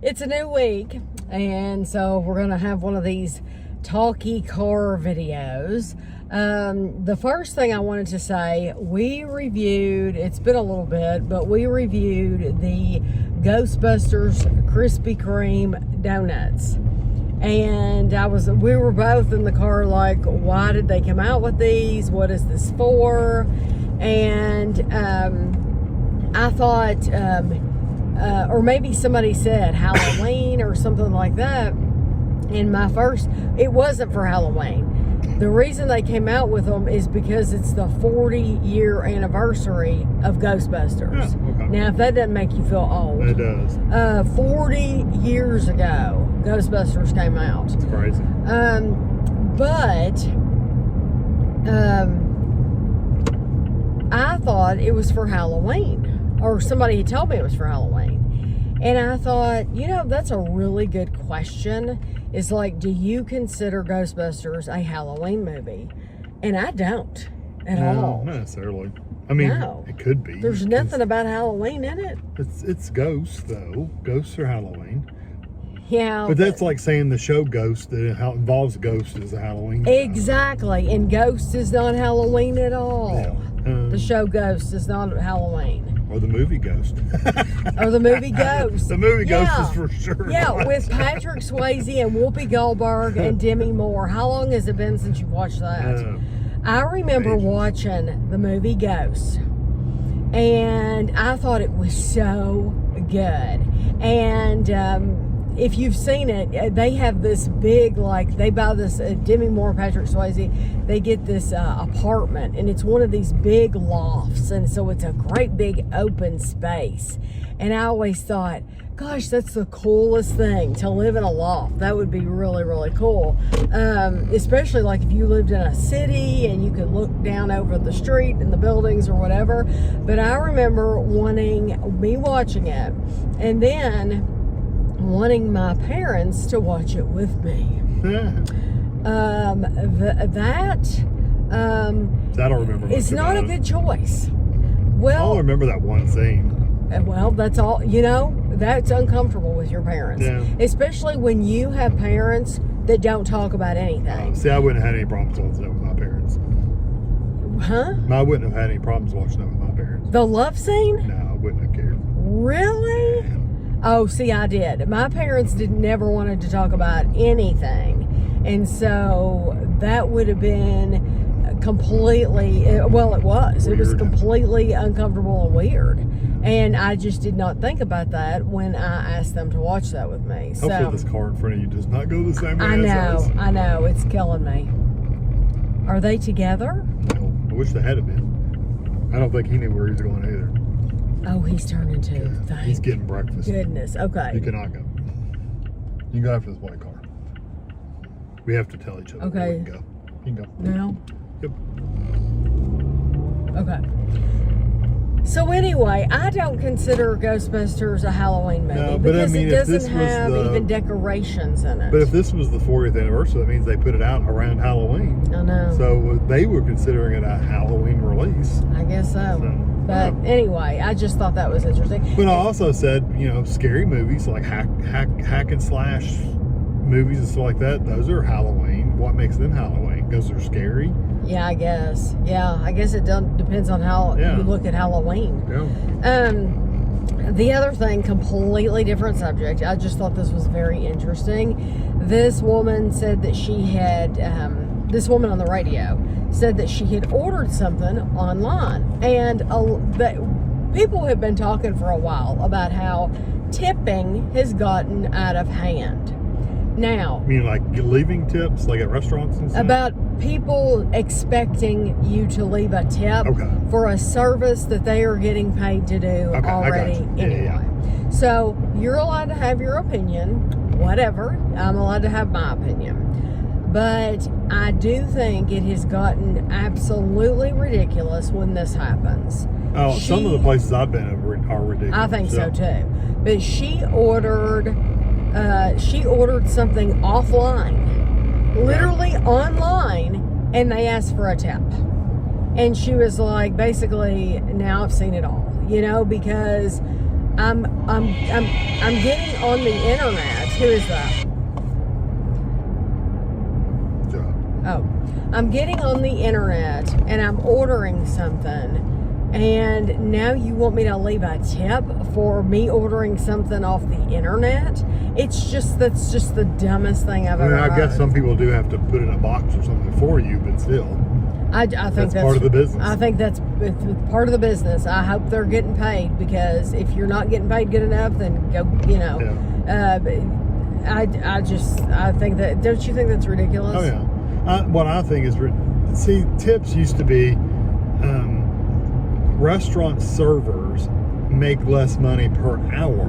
It's a new week, and so we're going to have one of these talkie car videos. The first thing I wanted to say, we reviewed, it's been a little bit, but we reviewed the Ghostbusters Krispy Kreme donuts. And we were both in the car like, why did they come out with these? What is this for? And I thought, or maybe somebody said Halloween or something like that. And it wasn't for Halloween. The reason they came out with them is because it's the 40-year anniversary of Ghostbusters. Yeah, okay. Now, if that doesn't make you feel old. It does. 40 years ago, Ghostbusters came out. It's crazy. But I thought it was for Halloween. Or somebody had told me it was for Halloween. And I thought, that's a really good question. It's like, do you consider Ghostbusters a Halloween movie? And I don't at all. Not necessarily. I mean, It could be. There's nothing about Halloween in it. It's ghosts, though. Ghosts are Halloween. Yeah. But that's like saying the show Ghost that involves ghosts is a Halloween show. Exactly. And Ghost is not Halloween at all. Yeah. The show Ghost is not Halloween. Or the movie Ghost. Or the movie Ghost. The movie Ghost is for sure. Yeah, with Patrick Swayze and Whoopi Goldberg and Demi Moore. How long has it been since you watched that? I remember watching the movie Ghost. And I thought it was so good. And if you've seen it, they have this big, they buy this, Demi Moore, Patrick Swayze, they get this apartment, and it's one of these big lofts, and so it's a great big open space. And I always thought, gosh, that's the coolest thing, to live in a loft. That would be really, really cool. Especially if you lived in a city and you could look down over the street and the buildings or whatever. But I remember watching it, and then wanting my parents to watch it with me. I don't remember. It's not a good choice. Well, I only remember that one scene. Well, that's all. That's uncomfortable with your parents, especially when you have parents that don't talk about anything. See, I wouldn't have had any problems watching that with my parents. Huh? I wouldn't have had any problems watching that with my parents. The love scene? No, I wouldn't have cared. Really? Yeah. Oh, see, I did. My parents never wanted to talk about anything. And so that would have been completely, it was. Weird. It was completely uncomfortable and weird. And I just did not think about that when I asked them to watch that with me. Hopefully this car in front of you does not go the same way I as us. I know. It's killing me. Are they together? No, I wish they had been. I don't think he knew where he was going either. Oh, he's turning to. He's getting breakfast. Goodness. Okay. You cannot go. You can go after this white car. We have to tell each other where we can go. You can go. Now? Yep. Okay. So anyway, I don't consider Ghostbusters a Halloween movie because it doesn't have even decorations in it. But if this was the 40th anniversary, that means they put it out around Halloween. I know. So they were considering it a Halloween release. I guess so. But anyway, I just thought that was interesting. But I also said, scary movies like hack and slash movies and stuff like that, those are Halloween. What makes them Halloween? Because they're scary? Yeah, I guess. Yeah, I guess it depends on how you look at Halloween. Yeah. The other thing, completely different subject. I just thought this was very interesting. This woman said that she had, this woman on the radio said that she had ordered something online. And people have been talking for a while about how tipping has gotten out of hand. Now, you mean like leaving tips, like at restaurants and stuff? About people expecting you to leave a tip for a service that they are getting paid to do already anyway. Yeah. So you're allowed to have your opinion, whatever. I'm allowed to have my opinion. But I do think it has gotten absolutely ridiculous when this happens. Oh, some of the places I've been are ridiculous. I think so too. But she ordered something offline, literally online, and they asked for a tip. And she was like, basically, now I've seen it all, because I'm getting on the internet. Who is that? Oh, I'm getting on the internet and I'm ordering something, and now you want me to leave a tip for me ordering something off the internet? That's just the dumbest thing I've ever heard. I guess some people do have to put in a box or something for you, but still. I think that's part of the business. I think that's part of the business. I hope they're getting paid, because if you're not getting paid good enough, then go, Yeah. I think that, don't you think that's ridiculous? Oh, yeah. What I think is, see, tips used to be restaurant servers make less money per hour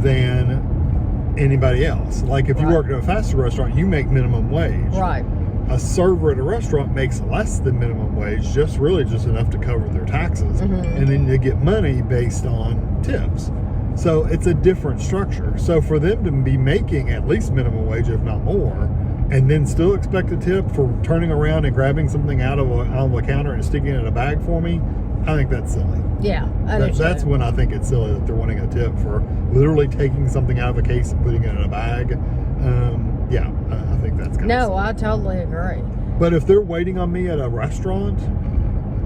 than anybody else. Like if you work at a fast food restaurant, you make minimum wage. Right. A server at a restaurant makes less than minimum wage, just enough to cover their taxes, and then they get money based on tips. So it's a different structure. So for them to be making at least minimum wage, if not more, and then still expect a tip for turning around and grabbing something out of a counter and sticking it in a bag for me, I think that's silly. Yeah, that's when I think it's silly that they're wanting a tip for literally taking something out of a case and putting it in a bag. I think that's kind of silly. I totally agree. But if they're waiting on me at a restaurant,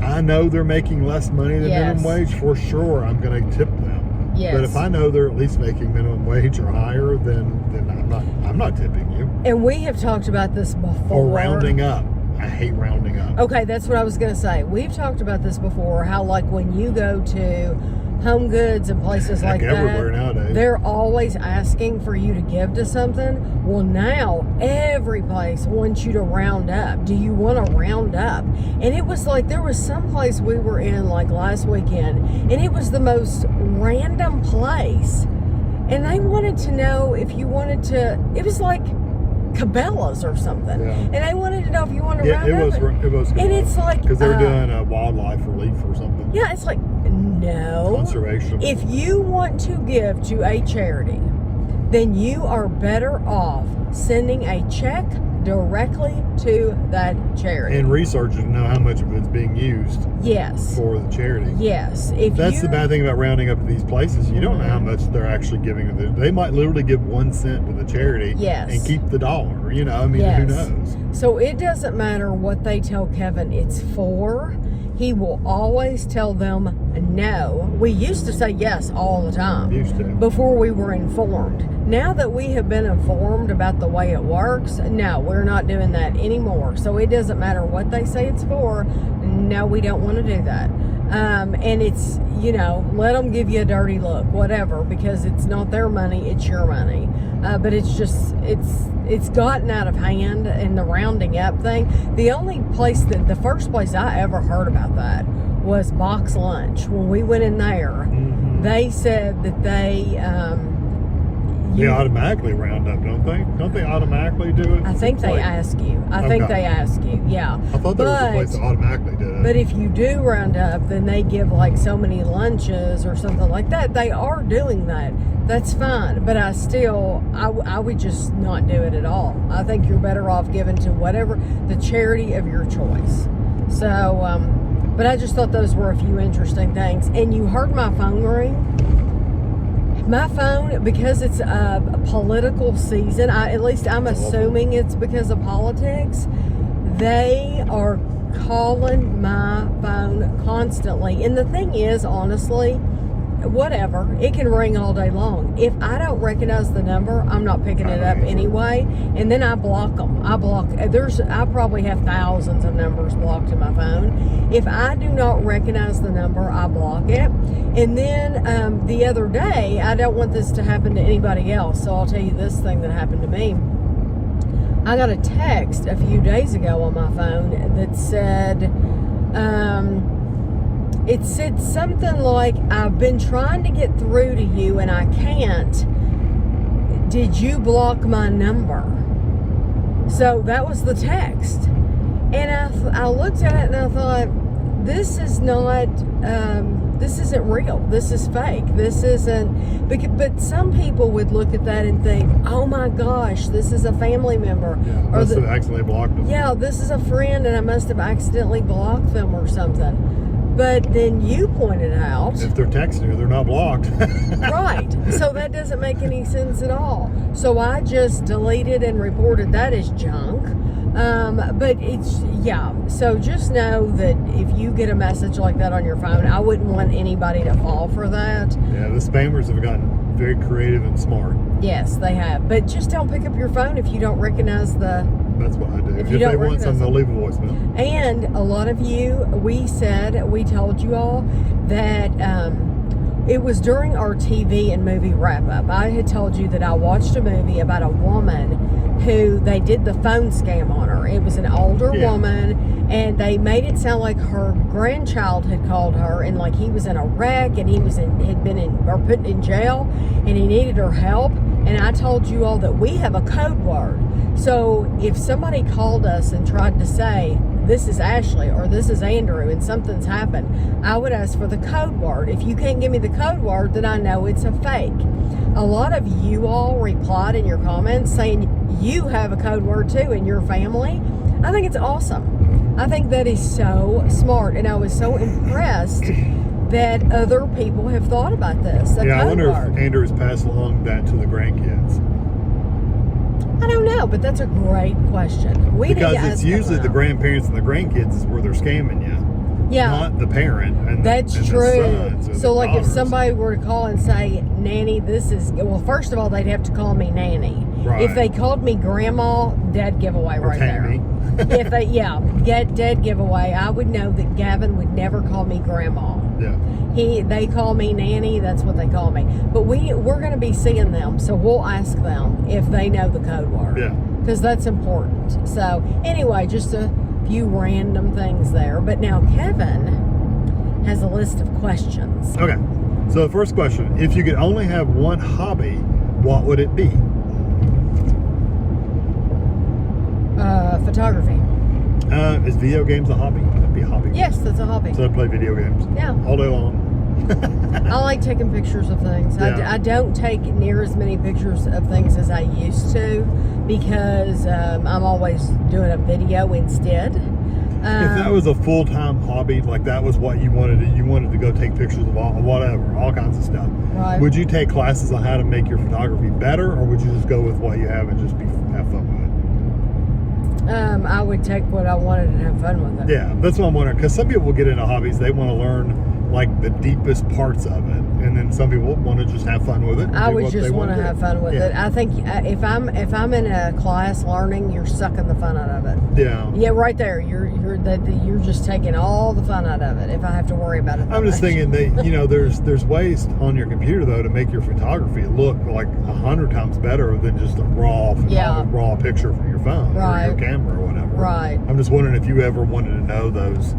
I know they're making less money than minimum wage, for sure I'm going to tip them. Yes. But if I know they're at least making minimum wage or higher, then I'm not tipping you. And we have talked about this before. Or rounding up. I hate rounding up. Okay, that's what I was going to say. We've talked about this before, how like when you go to Home Goods and places like that, everywhere nowadays, they're always asking for you to give to something. Well, now every place wants you to round up. Do you want to round up? And it was like, there was some place we were in like last weekend, and it was the most random place, and they wanted to know if you wanted to, it was like Cabela's or something, and I wanted to know if you wanted to round up. It was, and it's like, because they're doing a wildlife relief or something. Yeah, it's like, no. Conservation. If you want to give to a charity, then you are better off sending a check directly to that charity. And researchers to know how much of it's being used. Yes. For the charity. Yes. That's the bad thing about rounding up at these places. You don't know how much they're actually giving. They might literally give 1 cent to the charity and keep the dollar. Who knows? So it doesn't matter what they tell Kevin it's for. He will always tell them no. We used to say yes all the time. Used to. Before we were informed. Now that we have been informed about the way it works, no, we're not doing that anymore. So it doesn't matter what they say it's for. No, we don't want to do that. And it's, let them give you a dirty look, whatever, because it's not their money, it's your money. But it's just, it's gotten out of hand in the rounding up thing. The first place I ever heard about that was Box Lunch. When we went in there, they said that they automatically round up, don't they? Don't they automatically do it? I think they ask you. I think they ask you, yeah. I thought there was a place that automatically did it. But if you do round up, then they give like so many lunches or something like that. They are doing that. That's fine. But I would just not do it at all. I think you're better off giving to whatever, the charity of your choice. So, but I just thought those were a few interesting things. And you heard my phone ring. My phone, because it's a political season, at least I'm assuming it's because of politics, they are calling my phone constantly. And the thing is, honestly, whatever, it can ring all day long. If I don't recognize the number, I'm not picking it up anyway, and then I block them. I probably have thousands of numbers blocked in my phone. If I do not recognize the number, I block it. And then the other day, I don't want this to happen to anybody else, so I'll tell you this thing that happened to me. I got a text a few days ago on my phone that said, it said something like, I've been trying to get through to you and I can't. Did you block my number? So that was the text. And I looked at it and I thought, this is not, this isn't real. This is fake. This isn't, but some people would look at that and think, oh my gosh, this is a family member. Yeah, must have accidentally blocked them. Yeah, this is a friend and I must have accidentally blocked them or something. But then you pointed out, if they're texting you, they're not blocked. right? So that doesn't make any sense at all. So I just deleted and reported that as junk. But it's, yeah. So just know that if you get a message like that on your phone, I wouldn't want anybody to fall for that. Yeah, the spammers have gotten very creative and smart. Yes, they have. But just don't pick up your phone if you don't recognize the... That's what I do. If If you don't they want something, they'll recognize leave a voicemail. And a lot of you, we told you all that it was during our TV and movie wrap-up. I had told you that I watched a movie about a woman who they did the phone scam on her. It was an older woman, and they made it sound like her grandchild had called her, and like he was in a wreck, and he was had been put in jail, and he needed her help. And I told you all that we have a code word. So if somebody called us and tried to say, this is Ashley or this is Andrew and something's happened, I would ask for the code word. If you can't give me the code word, then I know it's a fake. A lot of you all replied in your comments saying you have a code word too in your family. I think it's awesome. I think that is so smart, and I was so impressed that other people have thought about this. I wonder if Andrew has passed along that to the grandkids. I don't know, but that's a great question. Because it's usually the grandparents and the grandkids is where they're scamming you. Yeah. Not the parent and that's and true. The sons or so the like daughters. if somebody were to call and say, Nanny, this is, well, first of all, they'd have to call me Nanny. Right. If they called me Grandma, dead giveaway or right Tammy. there. If they, get dead giveaway, I would know that Gavin would never call me Grandma. Yeah. They call me Nanny, that's what they call me. But we're going to be seeing them, so we'll ask them if they know the code word. Yeah. Because that's important. So anyway, just a few random things there. But now Kevin has a list of questions. Okay. So the first question, if you could only have one hobby, what would it be? Photography. Is video games a hobby? That'd be a hobby. Yes, that's a hobby. So I play video games. Yeah. All day long. I like taking pictures of things. Yeah. I don't take near as many pictures of things as I used to because I'm always doing a video instead. If that was a full-time hobby, like that was what you wanted to go take pictures of all kinds of stuff. Right. Would you take classes on how to make your photography better, or would you just go with what you have and just have fun with it? I would take what I wanted and have fun with it. Yeah, that's what I'm wondering. Because some people get into hobbies, they want to learn like the deepest parts of it, and then some people want to just have fun with it. I would just want to have fun with it. I think if I'm in a class learning, you're sucking the fun out of it. Yeah. Yeah, right there. You're just taking all the fun out of it. If I have to worry about it. I'm just thinking that there's ways on your computer though to make your photography look like 100 times better than just a raw picture from your phone or your camera or whatever. Right. I'm just wondering if you ever wanted to know those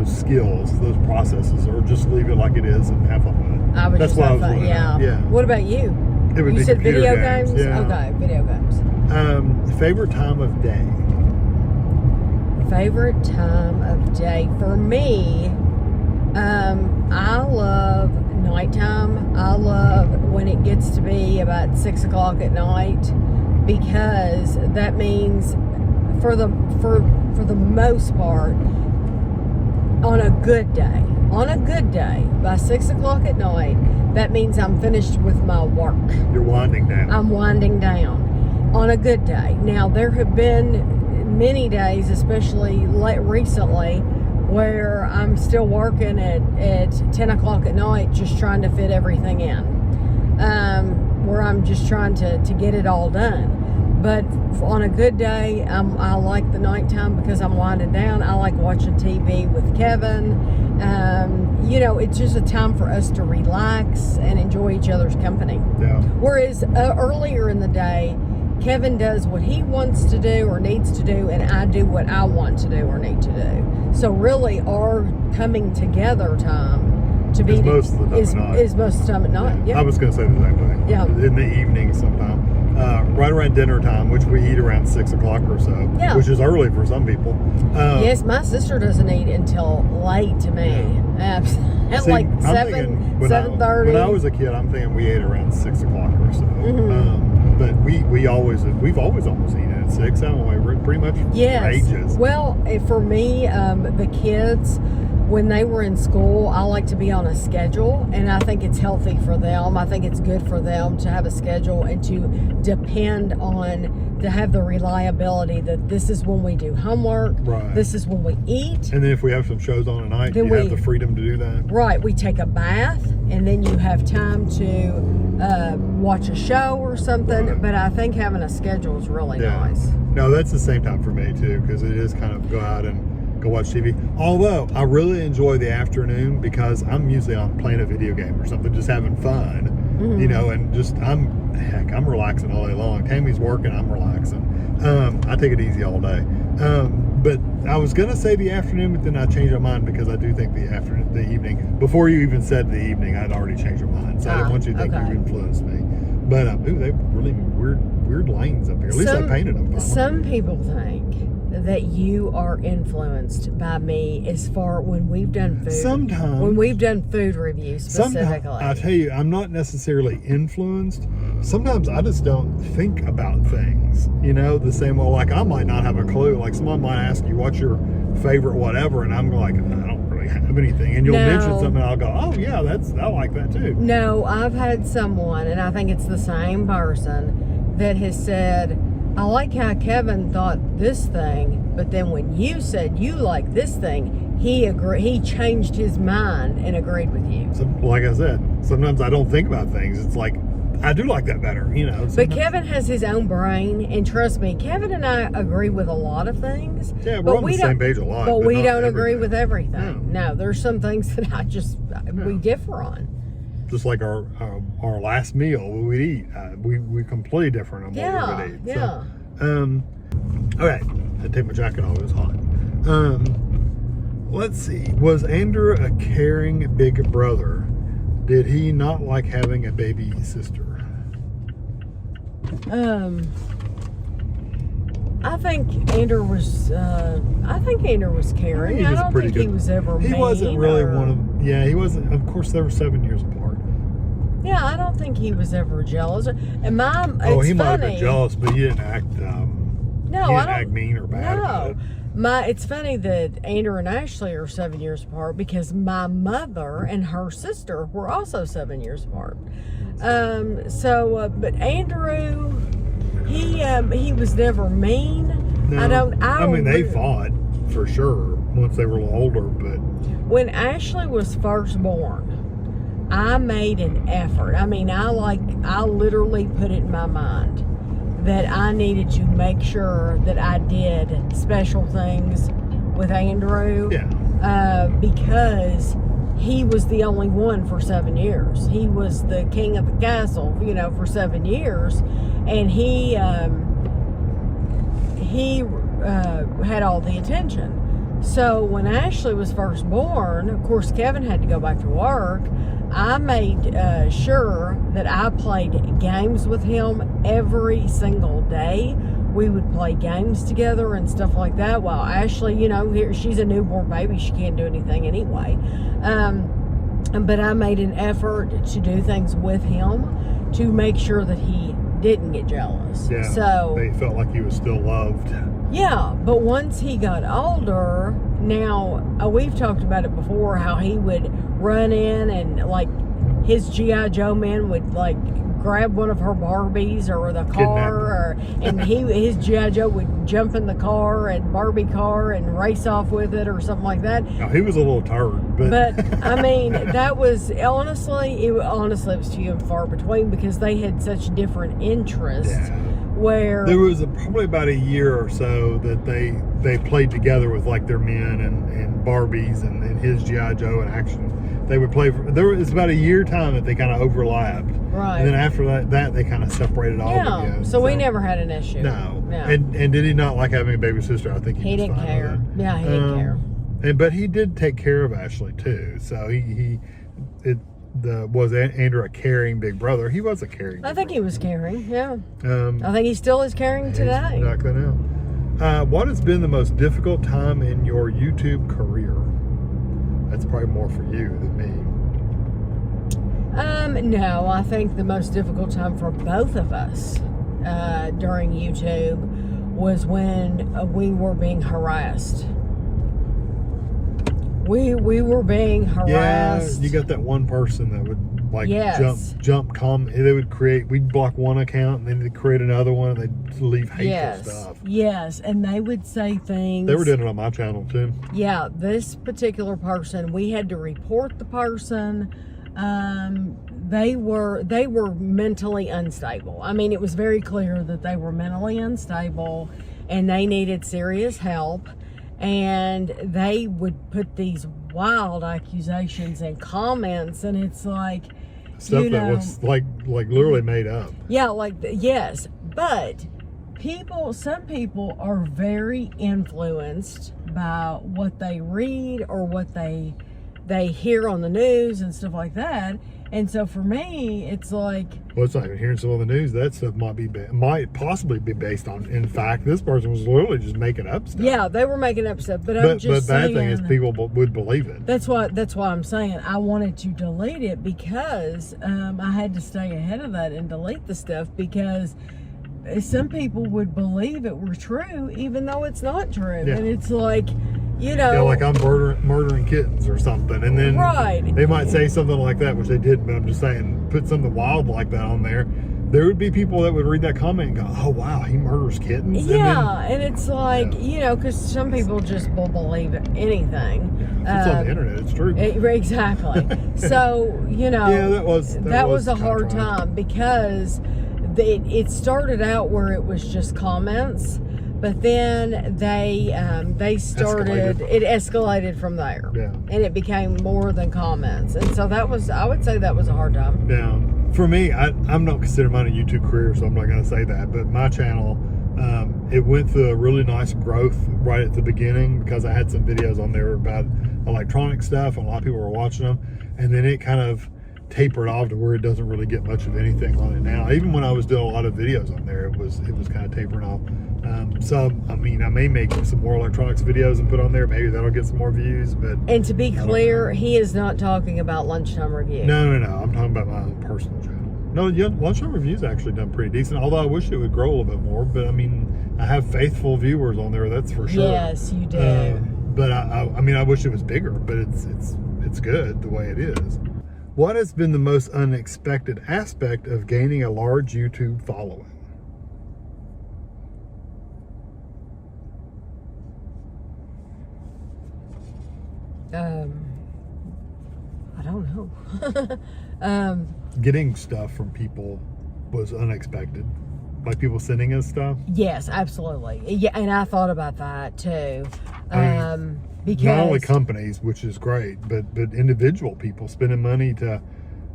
skills, those processes, or just leave it like it is and have fun with it. I would That's just what have I was fun. wondering. Yeah. What about you? It would you be said computer video games. games? Yeah. Okay, video games. Favorite time of day? Favorite time of day for me, I love nighttime. I love when it gets to be about 6 o'clock at night, because that means for the most part, on a good day, by 6 o'clock at night, that means I'm finished with my work. You're winding down. I'm winding down on a good day. Now, there have been many days, especially recently, where I'm still working at 10 o'clock at night, just trying to fit everything in, where I'm just trying to get it all done. But on a good day, I like the nighttime because I'm winding down. I like watching TV with Kevin. It's just a time for us to relax and enjoy each other's company. Yeah. Whereas earlier in the day, Kevin does what he wants to do or needs to do, and I do what I want to do or need to do. So really, our coming together time to be is most of the time at night. Is most of the time at night. Yeah. I was going to say the same thing. Yeah. In the evening sometime. Right around dinner time, which we eat around 6 o'clock or so, Yeah. which is early for some people. Yes, my sister doesn't eat until late to me. At See, like I'm 7:30. When I was a kid, I'm thinking we ate around 6 o'clock or so. Mm-hmm. But we've always almost eaten at 6. I don't know, pretty much for Yes. ages. Well, for me, the kids, when they were in school, I like to be on a schedule, and I think it's healthy for them. I think it's good for them to have a schedule and to depend on, to have the reliability that this is when we do homework, Right. this is when we eat. And then if we have some shows on at night, Then you have the freedom to do that. Right, we take a bath, and then you have time to watch a show or something. Right. But I think having a schedule is really nice. No, that's the same time for me too, because it is kind of go out and go watch TV. Although I really enjoy the afternoon because I'm usually on playing a video game or something, just having fun, you know, and just I'm relaxing all day long. Tammy's working, I'm relaxing. I take it easy all day. But I was gonna say the afternoon, but then I changed my mind because I do think the evening. Before you even said the evening, I'd already changed my mind, so I didn't want you to think you influenced me. But ooh, they really weird lanes up here. At least I painted them. Some people think that you are influenced by me as far when we've done food. Sometimes. When we've done food reviews specifically. Sometimes, I tell you, I'm not necessarily influenced. Sometimes I just don't think about things, you know, the same way. Like I might not have a clue. Like someone might ask you, what's your favorite whatever? And I'm like, I don't really have anything. And you'll mention something and I'll go, oh yeah, I like that too. No, I've had someone, and I think it's the same person, that has said, I like how Kevin thought this thing, but then when you said you like this thing, he changed his mind and agreed with you. So, like I said, sometimes I don't think about things. It's like, I do like that better, you know. But Kevin has his own brain, and trust me, Kevin and I agree with a lot of things. Yeah, we're on the same page a lot. But we don't agree with everything. No. No, there's some things that we differ on. Just like our last meal we would eat, we completely different on what we would eat. Yeah. So, okay, I take my jacket off. It was hot. Let's see. Was Andrew a caring big brother? Did he not like having a baby sister? I think Andrew was. caring. I don't think he was ever mean. He wasn't really one of. Yeah, he wasn't. Of course, they were 7 years apart. Yeah, I don't think he was ever jealous. And Mom, he might have been jealous, but he didn't act. No, he didn't act mean or bad. No, about it. It's funny that Andrew and Ashley are 7 years apart because my mother and her sister were also 7 years apart. But Andrew, he was never mean. No, I mean, they fought for sure once they were a little older, but when Ashley was first born, I made an effort. I mean, I literally put it in my mind that I needed to make sure that I did special things with Andrew. Yeah. Because he was the only one for 7 years. He was the king of the castle, you know, for 7 years. And he had all the attention. So when Ashley was first born, of course, Kevin had to go back to work. I made sure that I played games with him every single day. We would play games together and stuff like that. While Ashley, you know, she's a newborn baby. She can't do anything anyway. But I made an effort to do things with him to make sure that he didn't get jealous. Yeah, so they felt like he was still loved. Yeah, but once he got older, now we've talked about it before, how he would run in and like his G.I. Joe man would like grab one of her Barbies or the car, and his G.I. Joe would jump in the car and Barbie car and race off with it or something like that. Now, he was a little turd, but I mean, that was honestly it was few and far between because they had such different interests. Yeah. Where there was probably about a year or so that they played together with like their men and Barbies and his G.I. Joe in action. They would play. It's about a year time that they kind of overlapped. Right. And then after that they kind of separated off again. So we never had an issue. No. And did he not like having a baby sister? I think he was didn't fine care. With it. Yeah, he didn't care. But he did take care of Ashley too. So was Andrew a caring big brother? He was a caring. I think he was caring. Yeah. I think he still is caring today. Exactly now. What has been the most difficult time in your YouTube career? That's probably more for you than me. No, I think the most difficult time for both of us during YouTube was when we were being harassed. We were being harassed. Yeah, you got that one person that would like Yes. jump they would create, we'd block one account and then they'd create another one and they'd leave hateful Yes. stuff. Yes, and they would say things. They were doing it on my channel too. Yeah, this particular person, we had to report the person. They were mentally unstable. I mean, it was very clear that they were mentally unstable and they needed serious help. And they would put these wild accusations and comments, and it's like Stuff that was like literally made up. Yeah, yes, but some people are very influenced by what they read or what they hear on the news and stuff like that. And so for me, it's like, well, it's not even hearing some of the news. That stuff might possibly be based on. In fact, this person was literally just making up stuff. Yeah, they were making up stuff. But I'm just saying. But bad thing is people would believe it. That's why I'm saying I wanted to delete it because I had to stay ahead of that and delete the stuff because some people would believe it were true even though it's not true. Yeah. And it's like, you know, yeah, like I'm murdering kittens or something, and then they might say something like that, which they didn't. But I'm just saying, put something wild like that on there. There would be people that would read that comment and go, "Oh wow, he murders kittens." Yeah, and it's like, you know, because some people just will believe anything. Yeah, if it's on the internet, it's true. Exactly. So you know, yeah, that was a hard time because it started out where it was just comments. But then they started, it escalated from there. Yeah. And it became more than comments. And so I would say that was a hard time. Yeah. For me, I'm not considering mine a YouTube career, so I'm not going to say that. But my channel, it went through a really nice growth right at the beginning because I had some videos on there about electronic stuff and a lot of people were watching them. And then it kind of tapered off to where it doesn't really get much of anything on it now. Even when I was doing a lot of videos on there, it was kind of tapering off. So I mean, I may make some more electronics videos and put on there. Maybe that'll get some more views. But and to be clear, he is not talking about Lunchtime Review. No. I'm talking about my own personal channel. No, yeah, Lunchtime Review's actually done pretty decent. Although I wish it would grow a little bit more. But I mean, I have faithful viewers on there. That's for sure. Yes, you do. But I mean, I wish it was bigger. But it's good the way it is. What has been the most unexpected aspect of gaining a large YouTube following? I don't know. Getting stuff from people was unexpected. Like people sending us stuff? Yes, absolutely. Yeah, and I thought about that too. Because not only companies, which is great, but individual people spending money to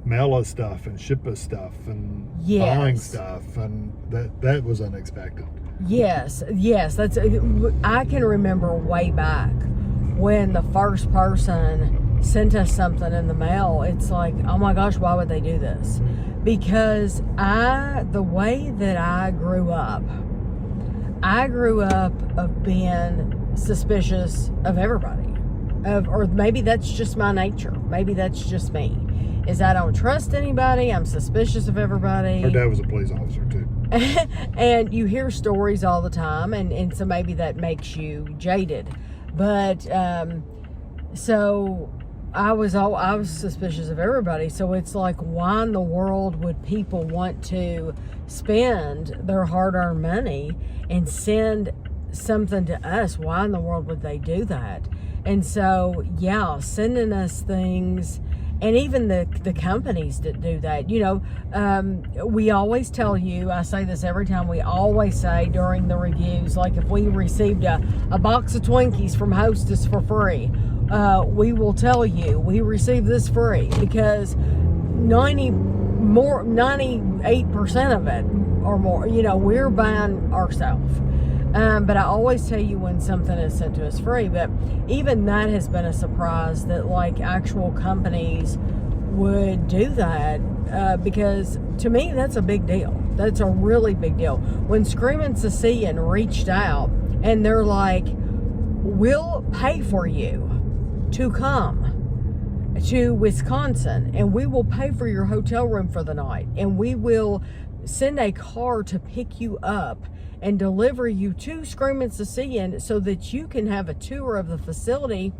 mail us stuff and ship us stuff and buying stuff, and that was unexpected. Yes, that's. I can remember way back when the first person sent us something in the mail. It's like, oh my gosh, why would they do this? Because the way that I grew up of being suspicious of everybody, or maybe that's just my nature. Maybe that's just me. Is I don't trust anybody. I'm suspicious of everybody. Our dad was a police officer too. And you hear stories all the time, and so maybe that makes you jaded. But so I was suspicious of everybody. So it's like, why in the world would people want to spend their hard-earned money and send something to us? Why in the world would they do that? And so, yeah, sending us things, and even the companies that do that, you know, we always tell you, I say this every time, we always say during the reviews, like if we received a box of Twinkies from Hostess for free, we will tell you we received this free, because 98% of it or more, you know, we're buying ourselves. But I always tell you when something is sent to us free. But even that has been a surprise, that like actual companies would do that, because to me that's a big deal. That's a really big deal. When Screaming Cecian reached out and they're like, we'll pay for you to come to Wisconsin, and we will pay for your hotel room for the night, and we will send a car to pick you up and deliver you to Screaming Cecian so that you can have a tour of the facility.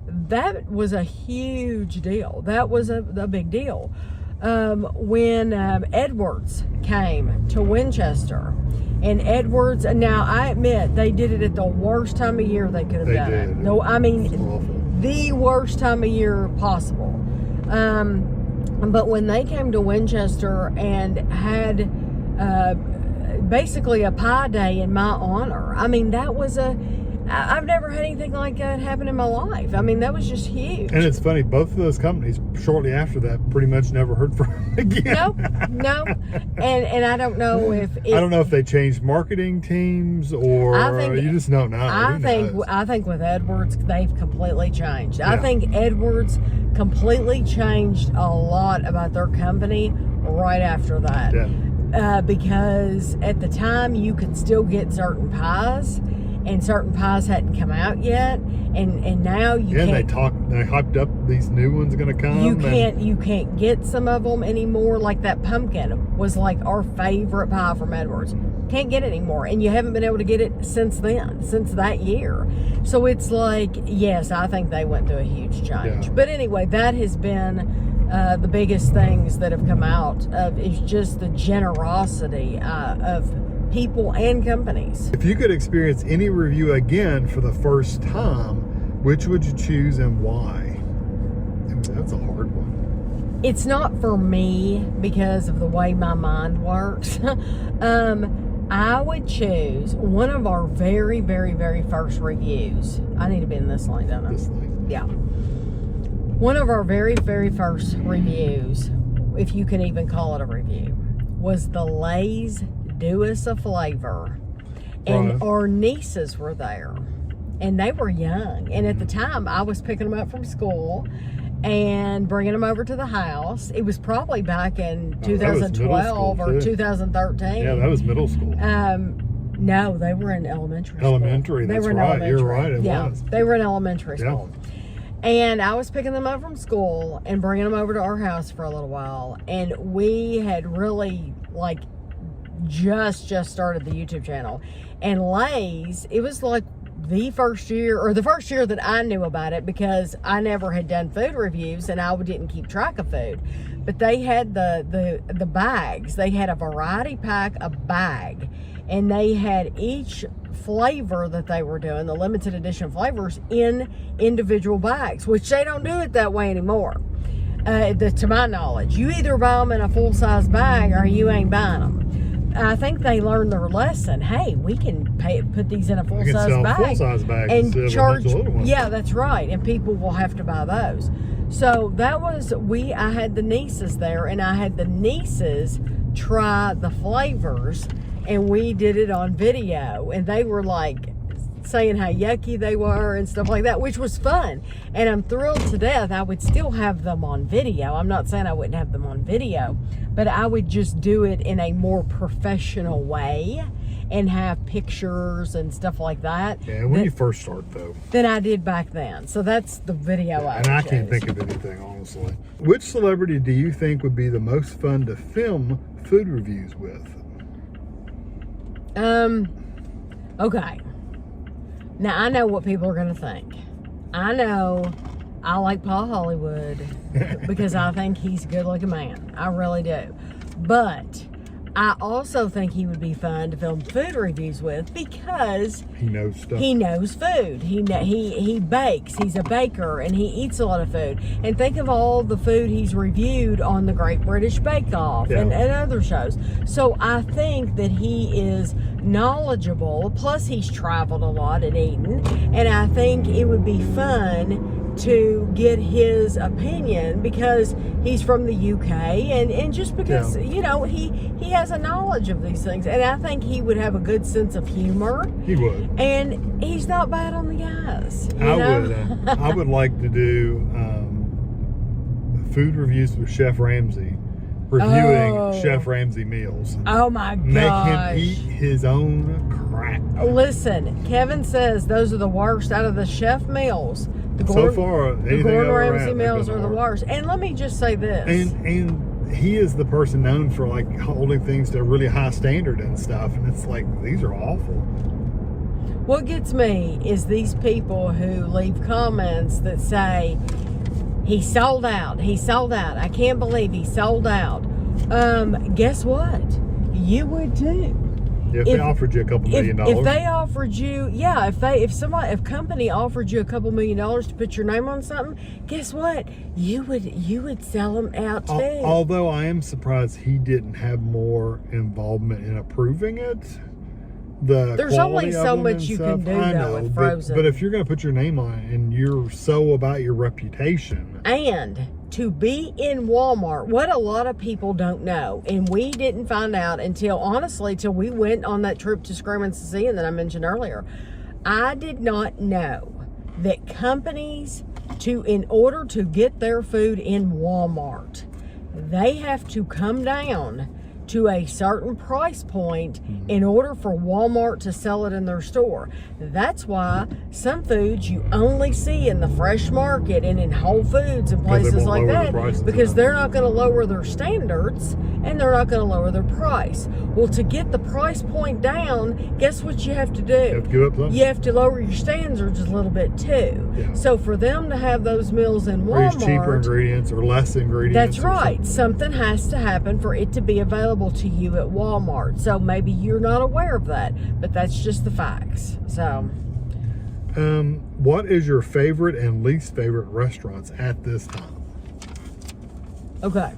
that was a huge deal. That was a big deal. When Edwards came to Winchester, and Edwards, now I admit they did it at the worst time of year they could have done it. No, I mean the worst time of year possible. But when they came to Winchester and had basically a pie day in my honor, I mean, that was I've never had anything like that happen in my life. I mean, that was just huge. And it's funny, both of those companies, shortly after that, pretty much never heard from them again. No. And I don't know if I don't know if they changed marketing teams or you just don't know. I think with Edwards, they've completely changed. Yeah. I think Edwards completely changed a lot about their company right after that. Yeah. Because at the time, you could still get certain pies, and certain pies hadn't come out yet, and now you can't. They hyped up these new ones going to come. You can't get some of them anymore. Like that pumpkin was like our favorite pie from Edwards. Can't get it anymore, and you haven't been able to get it since then, since that year. So it's like, yes, I think they went through a huge change. Yeah. But anyway, that has been the biggest things that have come out of is just the generosity of people and companies. If you could experience any review again for the first time, which would you choose and why? That's a hard one. It's not for me because of the way my mind works. I would choose one of our very, very, very first reviews. I need to be in this lane, don't I? This lane. Yeah. One of our very, very first reviews, if you can even call it a review, was the Lay's Do Us a Flavor. And our nieces were there. And they were young. And at the time, I was picking them up from school and bringing them over to the house. It was probably back in 2012 or 2013. Yeah, that was middle school. No, they were in elementary school. Elementary, that's right. You're right, it was. They were in elementary school. And I was picking them up from school and bringing them over to our house for a little while. And we had really, like, just started the YouTube channel. And Lay's, it was like the first year that I knew about it, because I never had done food reviews and I didn't keep track of food. But they had the bags. They had a variety pack, a bag, and they had each flavor that they were doing, the limited edition flavors, in individual bags, which they don't do it that way anymore. To my knowledge, you either buy them in a full-size bag or you ain't buying them. I think they learned their lesson. Hey, we can put these in a full-size bag and charge. Yeah, that's right. And people will have to buy those. So that was I had the nieces there, and I had the nieces try the flavors, and we did it on video, and they were like saying how yucky they were and stuff like that, which was fun. And I'm thrilled to death. I would still have them on video. I'm not saying I wouldn't have them on video, but I would just do it in a more professional way and have pictures and stuff like that. Yeah, when you first start, though. Than I did back then. So that's the video I And I can't think of anything, honestly. Which celebrity do you think would be the most fun to film food reviews with? Okay. Now, I know what people are going to think. I know I like Paul Hollywood because I think he's a good-looking man. I really do. But I also think he would be fun to film food reviews with because he knows stuff. He knows food. He bakes. He's a baker, and he eats a lot of food. And think of all the food he's reviewed on the Great British Bake Off and other shows. So I think that he is knowledgeable. Plus, he's traveled a lot and eaten. And I think it would be fun to get his opinion because he's from the UK and just because you know he has a knowledge of these things, and I think he would have a good sense of humor. He would, and he's not bad on the gas. I would like to do food reviews with Chef Ramsay, reviewing Chef Ramsay meals. Oh my god! Make him eat his own crap. Listen, Kevin says those are the worst out of the chef meals. The Gordon Ramsay meals are the worst. And let me just say this. And he is the person known for like holding things to a really high standard and stuff. And it's like, these are awful. What gets me is these people who leave comments that say, he sold out. He sold out. I can't believe he sold out. Guess what? You would too. If they offered you a couple $1 million. If they offered you, yeah, if company offered you a couple $1 million to put your name on something, guess what? You would sell them out too. Although I am surprised he didn't have more involvement in approving it. There's only so much you can do though with frozen. But if you're going to put your name on it and you're so about your reputation. And to be in Walmart, what a lot of people don't know, and we didn't find out until we went on that trip to Screaming Cecilia that I mentioned earlier. I did not know that companies, in order to get their food in Walmart, they have to come down to a certain price point in order for Walmart to sell it in their store. That's why some foods you only see in the fresh market and in Whole Foods and places like that, because they're not going to lower their standards and they're not going to lower their price. Well, to get the price point down, guess what you have to do? You have to give up something. You have to lower your standards a little bit too. Yeah. So for them to have those meals in Walmart, or use cheaper ingredients or less ingredients. That's right. Something has to happen for it to be available to you at Walmart. So maybe you're not aware of that, but that's just the facts. So what is your favorite and least favorite restaurants at this time? Okay,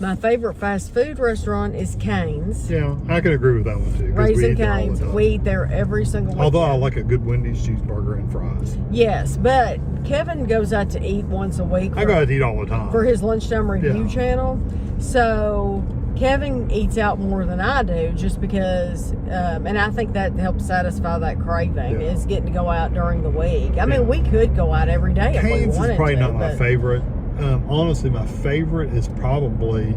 my favorite fast food restaurant is Cane's. Yeah, I can agree with that one too. Raising Cane's. We eat there every single weekend. Although I like a good Wendy's cheeseburger and fries. Yes, but Kevin goes out to eat once a week. I go out to eat all the time for his lunchtime review channel. So Kevin eats out more than I do, just because, and I think that helps satisfy that craving, is getting to go out during the week. I mean, we could go out every day if we wanted to. Cane's is probably not my favorite. Honestly, my favorite is probably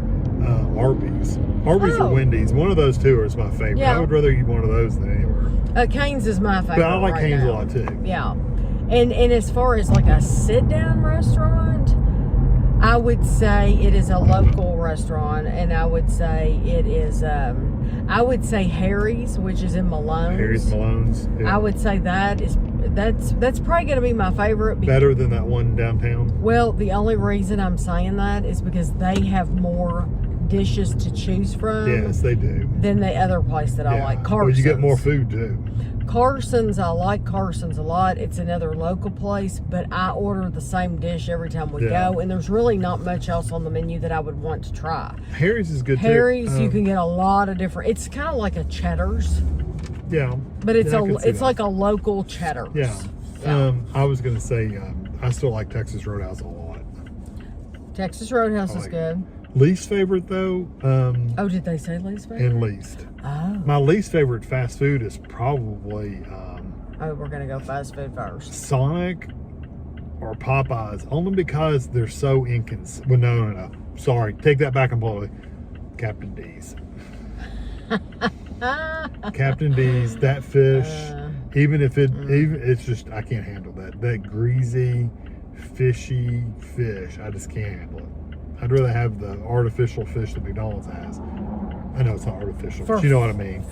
Arby's. Arby's or Wendy's. One of those two is my favorite. Yeah. I would rather eat one of those than anywhere. Cane's is my favorite. But I like Cane's a lot too. Yeah. And as far as like a sit-down restaurant, I would say it is a local restaurant, and I would say it is, I would say Harry's, which is in Malone's. Harry's Malone's. Yeah. I would say that's probably going to be my favorite. Better than that one downtown? Well, the only reason I'm saying that is because they have more dishes to choose from. Yes, they do. Than the other place that I like, Carson's. Well, you get more food too. Carson's, I like Carson's a lot. It's another local place, but I order the same dish every time we go, and there's really not much else on the menu that I would want to try. Harry's is good Harry's, too. You can get a lot of different. It's kind of like a Cheddar's. Yeah. But it's like a local Cheddar's. Yeah. I was gonna say I still like Texas Roadhouse a lot. Texas Roadhouse is good. Least favorite though. Did they say least favorite? And least. Oh. My least favorite fast food is probably. We're gonna go fast food first. Sonic or Popeyes, only because they're so inconsistent. Well, no. Sorry, take that back completely. Captain D's. Captain D's, that fish. Even it's just, I can't handle that. That greasy, fishy fish, I just can't handle it. I'd rather have the artificial fish that McDonald's has. I know it's not artificial, but you know what I mean.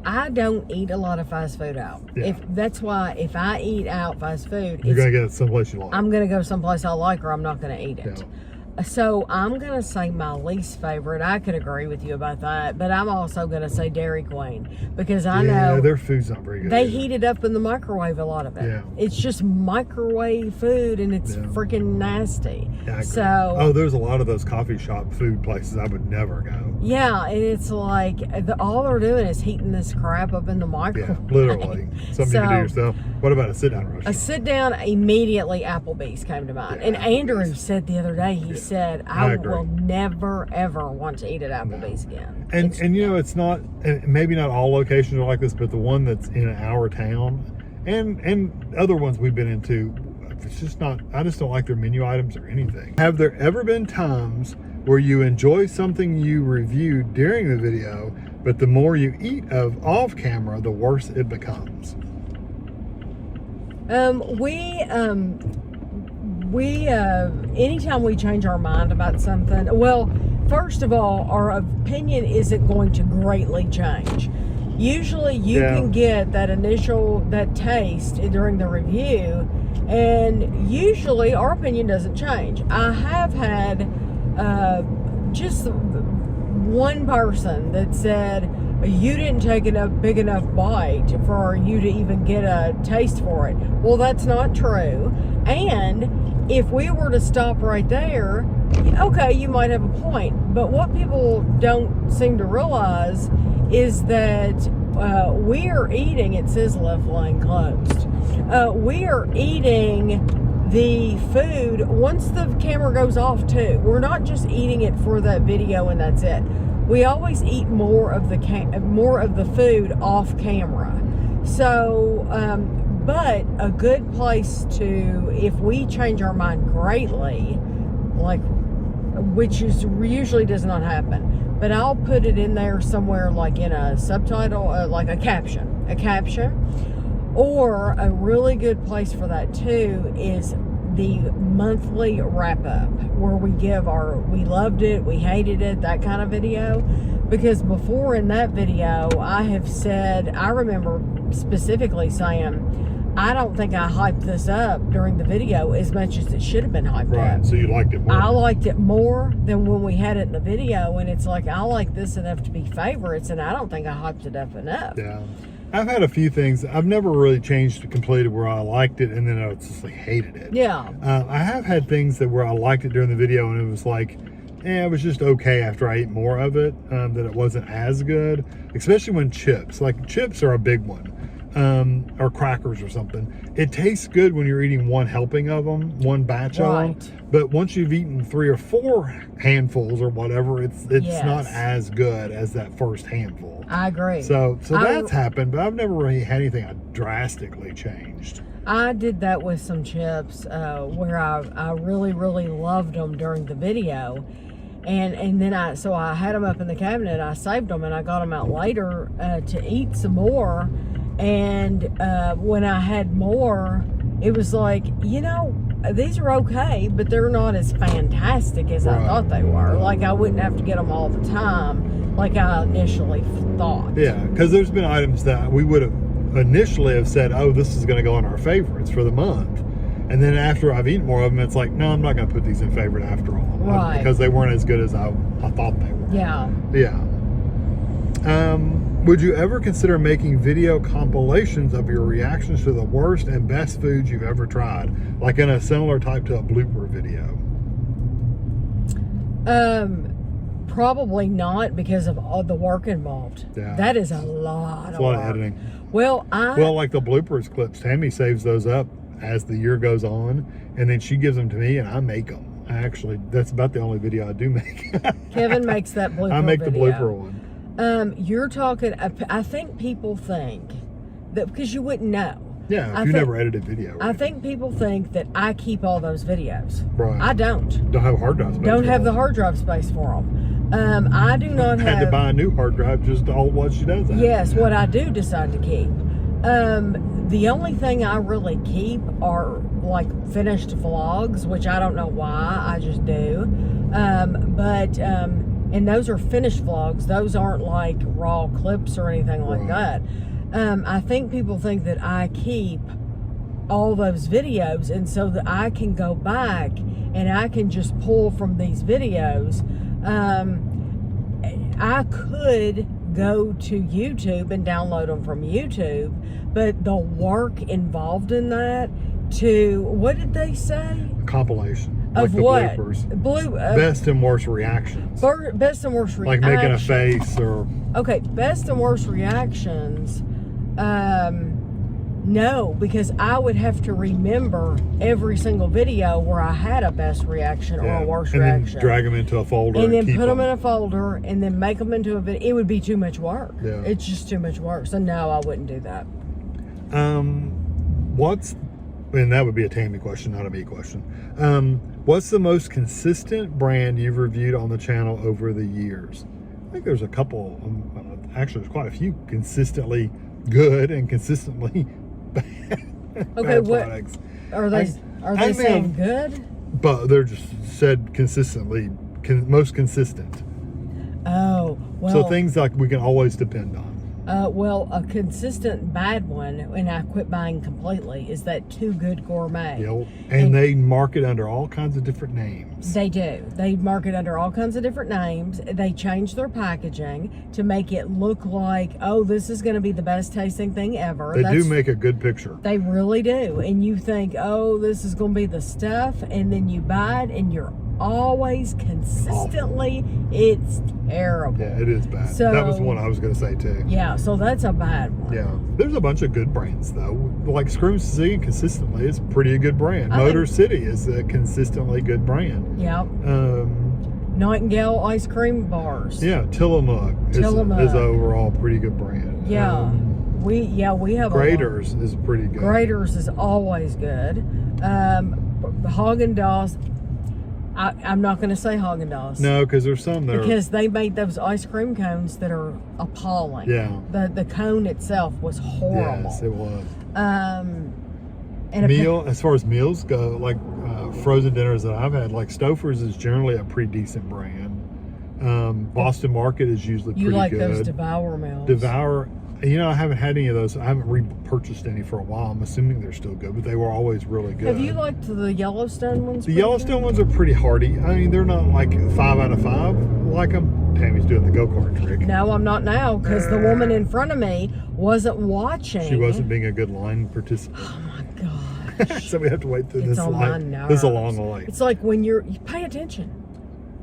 I don't eat a lot of fast food out. Yeah. That's why if I eat out fast food, you're gonna get it someplace you like. I'm gonna go someplace I like, or I'm not gonna eat it. Yeah. So I'm going to say my least favorite. I could agree with you about that, but I'm also going to say Dairy Queen, because I know their food's not very good. They heat it up in the microwave, a lot of it. Yeah. It's just microwave food, and it's freaking nasty. Yeah, so there's a lot of those coffee shop food places I would never go. Yeah, and it's like all they're doing is heating this crap up in the microwave. Yeah, literally. Something you can do yourself. What about a sit-down restaurant? A sit-down, immediately Applebee's came to mind. Yeah, and Andrew said the other day, he said, I will never, ever want to eat at Applebee's again. And you know, it's not, and maybe not all locations are like this, but the one that's in our town and other ones we've been into, it's just not, I just don't like their menu items or anything. Have there ever been times where you enjoy something you reviewed during the video, but the more you eat of off camera, the worse it becomes? Anytime we change our mind about something, well, first of all, our opinion isn't going to greatly change. Usually you can get that taste during the review, and usually our opinion doesn't change. I have had just one person that said, you didn't take a big enough bite for you to even get a taste for it. Well, that's not true. And if we were to stop right there, okay, you might have a point. But what people don't seem to realize is that we are eating, it says left lane closed, we are eating the food once the camera goes off too. We're not just eating it for that video and that's it. We always eat more of the food off camera. So, but a good place to, if we change our mind greatly, like, which is usually does not happen, but I'll put it in there somewhere, like in a subtitle, like a caption, or a really good place for that too is the monthly wrap up, where we give we loved it, we hated it, that kind of video. Because before in that video, I remember specifically saying, I don't think I hyped this up during the video as much as it should have been hyped up. So you liked it more? I liked it more than when we had it in the video, and it's like, I like this enough to be favorites, and I don't think I hyped it up enough. Yeah. I've had a few things. I've never really changed it completely where I liked it and then I just like hated it. Yeah. I have had things where I liked it during the video and it was like, it was just okay after I ate more of it, that it wasn't as good, especially when chips. Like chips are a big one, or crackers or something. It tastes good when you're eating one helping of them, one batch of them. But once you've eaten 3 or 4 handfuls or whatever, it's not as good as that first handful. I agree. So that's happened, but I've never really had anything I drastically changed. I did that with some chips where I really, really loved them during the video. And then I had them up in the cabinet, I saved them, and I got them out later to eat some more. And when I had more, it was like, these are okay, but they're not as fantastic as I thought they were. Like, I wouldn't have to get them all the time like I initially thought. Yeah, because there's been items that we would have initially have said, oh, this is going to go in our favorites for the month. And then after I've eaten more of them, it's like, no, I'm not going to put these in favorite after all. Right. Because they weren't as good as I thought they were. Yeah. Yeah. Would you ever consider making video compilations of your reactions to the worst and best foods you've ever tried? Like in a similar type to a blooper video? Probably not, because of all the work involved. Yeah. That is a lot of work. editing. Well, like the bloopers clips, Tammy saves those up as the year goes on, and then she gives them to me and I make them. That's about the only video I do make. Kevin makes that blooper I make video. the blooper one. You're talking, I think people think that, because you wouldn't know. Yeah, if you never edited video. I think people think that I keep all those videos. Right. I don't. Don't have hard drive space. Don't have the hard drive space for them. I do not have. Had to buy a new hard drive just to hold what she does. Yes, what I do decide to keep. The only thing I really keep are like finished vlogs, which I don't know why, I just do. And those are finished vlogs. Those aren't like raw clips or anything like that. I think people think that I keep all those videos, and so that I can go back and I can just pull from these videos. I could go to YouTube and download them from YouTube, but the work involved in that what did they say? Compilation. Of like what? The bloopers. Best and worst reactions. Best and worst reactions. Like making a face or... Okay, best and worst reactions. No, because I would have to remember every single video where I had a best reaction or a worst reaction. And then drag them into a folder and then put them in a folder and then make them into a video. It would be too much work. Yeah. It's just too much work. So no, I wouldn't do that. And that would be a Tammy question, not a me question. What's the most consistent brand you've reviewed on the channel over the years? I think there's a couple, actually there's quite a few consistently good and consistently bad, bad products. Are they saying good? But they're just said consistently, most consistent. Oh, well. So things like we can always depend on. Well, a consistent bad one, and I quit buying completely, is that Too Good Gourmet. Yep. And they market under all kinds of different names. They do. They market under all kinds of different names. They change their packaging to make it look like, oh, this is going to be the best tasting thing ever. They do make a good picture. They really do. And you think, oh, this is going to be the stuff, and then you buy it, and you're always consistently, it's terrible. Yeah, it is bad. So, that was one I was going to say too. Yeah, so that's a bad one. Yeah, there's a bunch of good brands though. Like Scream Sicilian consistently is pretty good brand. Motor City is a consistently good brand. Yeah. Nightingale ice cream bars. Yeah, Tillamook is overall pretty good brand. Yeah. We have Graders is pretty good. Graders is always good. Haagen-Dazs. I'm not going to say Haagen-Dazs. No, because there's some that because they made those ice cream cones that are appalling. Yeah. The cone itself was horrible. Yes, it was. And as far as meals go, like frozen dinners that I've had, like Stouffer's is generally a pretty decent brand. Boston Market is usually pretty good. You like those Devour meals? Devour. I haven't had any of those. I haven't repurchased any for a while. I'm assuming they're still good, but they were always really good. Have you liked the Yellowstone ones? The Yellowstone ones are pretty hearty. I mean, they're not like 5 out of 5 like them. Tammy's doing the go-kart trick. No, I'm not now, because the woman in front of me wasn't watching. She wasn't being a good line participant. Oh my gosh. So we have to wait through this line. This is a long line. It's like when you pay attention.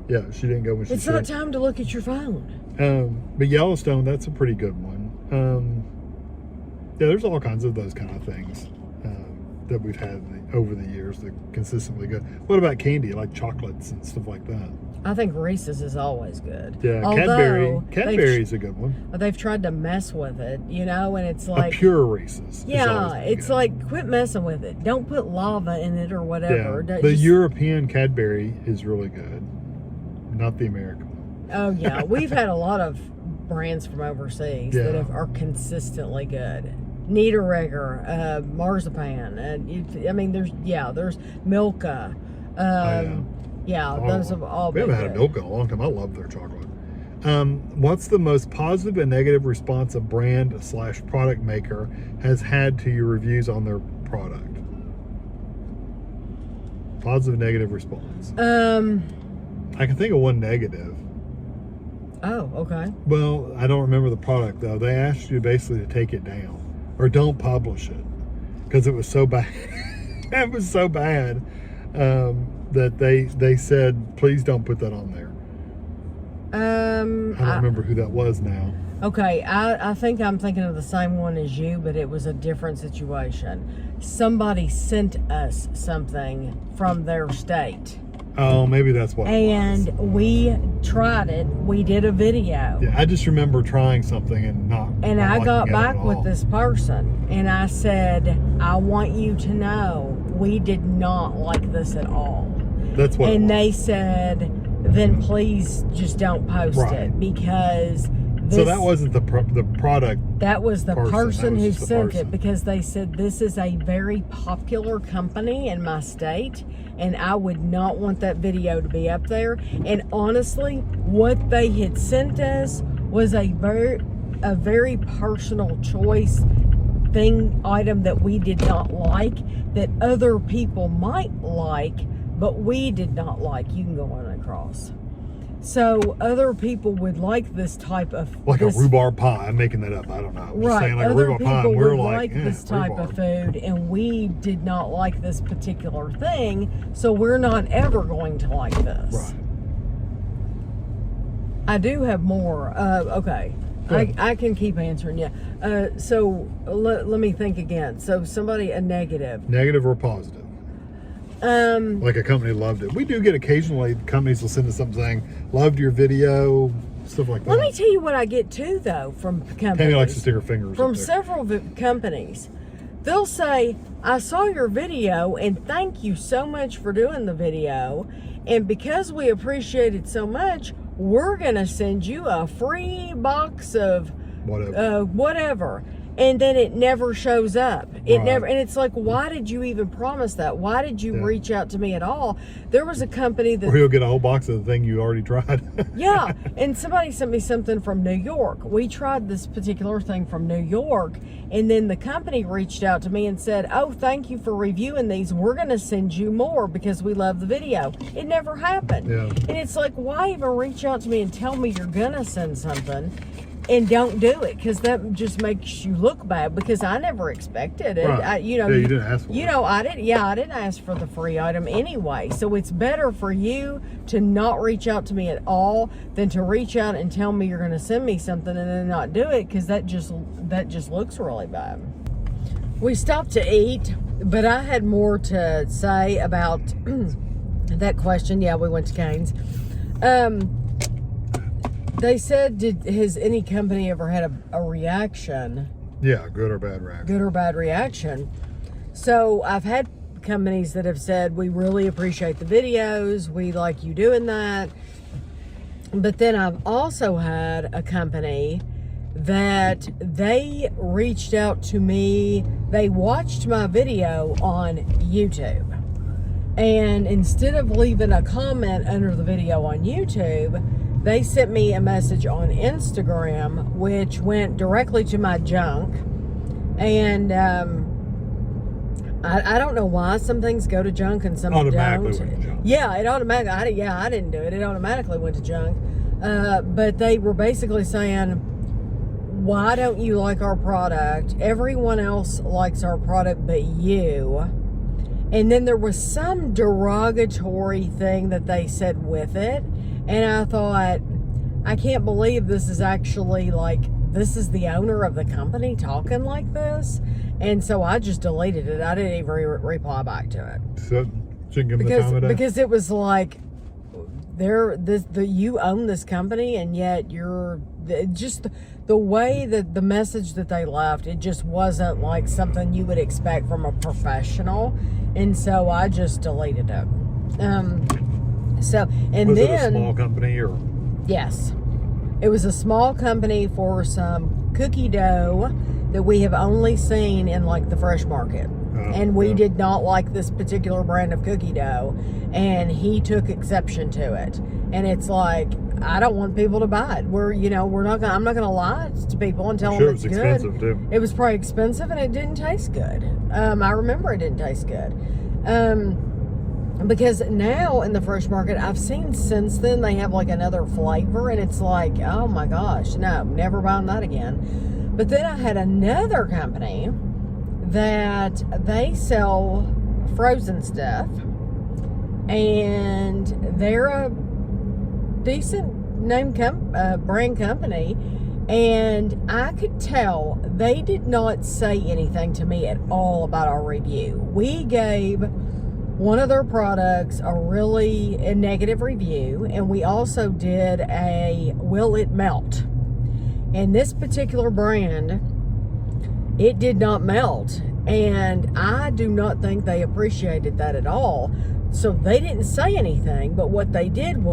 Yeah, she didn't go when she should. It's not time to look at your phone. But Yellowstone, that's a pretty good one. Yeah, there's all kinds of those kind of things that we've had over the years that are consistently good. What about candy, like chocolates and stuff like that? I think Reese's is always good. Yeah, Cadbury's a good one. They've tried to mess with it, and it's like a pure Reese's. Yeah, it's like quit messing with it. Don't put lava in it or whatever. Yeah, the European Cadbury is really good, not the American one. Oh yeah, we've had a lot of brands from overseas that are consistently good. Niederegger, marzipan, there's Milka. Those have all been good. We haven't had a Milka in a long time. I love their chocolate. What's the most positive and negative response a brand/product maker has had to your reviews on their product? Positive, negative response. I can think of one negative. Oh, okay. Well, I don't remember the product though. They asked you basically to take it down or don't publish it because it was so bad. It was so bad that they said, please don't put that on there. I don't remember who that was now. Okay, I think I'm thinking of the same one as you, but it was a different situation. Somebody sent us something from their state. Oh, maybe that's what it was. And we tried it. We did a video. Yeah, I just remember trying something and not. And I got back with this person and I said, I want you to know we did not like this at all. That's what. And they said, then please just don't post it because. So that wasn't the product. That was the person who sent it because they said this is a very popular company in my state and I would not want that video to be up there. And honestly, what they had sent us was a very personal choice item that we did not like, that other people might like, but we did not like. You can go on across. So other people would like this type of a rhubarb pie. I'm making that up. I don't know. I'm just saying like other a rhubarb people pie. And we're would like this type of food, and we did not like this particular thing. So we're not ever going to like this. Right. I do have more. Okay. I can keep answering you. So let me think again. So a negative. Negative or positive? Like a company loved it. We do get occasionally companies will send us something saying, loved your video, stuff like that. Let me tell you what I get too, though, from companies. Tammy likes to stick her fingers from several companies. They'll say, I saw your video and thank you so much for doing the video. And because we appreciate it so much, we're going to send you a free box of whatever. and then it never shows up. It Right. never, and it's like, why did you even promise that? Why did you reach out to me at all? There was a company that... Or you'll get a whole box of the thing you already tried. Yeah, and somebody sent me something from New York. We tried this particular thing from New York, and then the company reached out to me and said, oh, thank you for reviewing these. We're going to send you more because we love the video. It never happened. Yeah. And it's like, why even reach out to me and tell me you're going to send something and don't do it? Because that just makes you look bad, because I never expected it. Right. You know, yeah, you didn't ask for it. I didn't ask for the free item anyway. So it's better for you to not reach out to me at all than to reach out and tell me you're going to send me something and then not do it, because that just looks really bad. We stopped to eat, but I had more to say about that question. Yeah, we went to Cane's. They said, has any company ever had a reaction? Yeah, good or bad reaction. Good or bad reaction. So I've had companies that have said, we really appreciate the videos, we like you doing that. But then I've also had a company that they reached out to me. They watched my video on YouTube, and instead of leaving a comment under the video on YouTube, they sent me a message on Instagram, which went directly to my junk. And I don't know why some things go to junk and some Automatically don't. went to junk. Yeah, it automatically. I didn't do it. It automatically went to junk. But they were basically saying, why don't you like our product? Everyone else likes our product but you. And then there was some derogatory thing that they said with it. And I thought, I can't believe this is actually like, this is the owner of the company talking like this. And so I just deleted it. I didn't even reply back to it. So, shouldn't give them the time of day? Because it was like, you own this company, and yet you're just the way that the message that they left, it just wasn't like something you would expect from a professional. And so I just deleted it. Was it a small company or? Yes. It was a small company for some cookie dough that we have only seen in like the fresh market. And we did not like this particular brand of cookie dough, and he took exception to it. And it's like, I don't want people to buy it. I'm not gonna lie to people and tell them it's good. It was expensive too. It was probably expensive, and it didn't taste good. I remember it didn't taste good. Because now in the fresh market, I've seen since then they have like another flavor, and it's like, oh my gosh, no, never buying that again. But then I had another company that they sell frozen stuff, and they're a decent name brand company, and I could tell they did not say anything to me at all about our review. We gave one of their products a really negative review, and we also did a will it melt. And this particular brand, it did not melt, and I do not think they appreciated that at all. So they didn't say anything, but what they did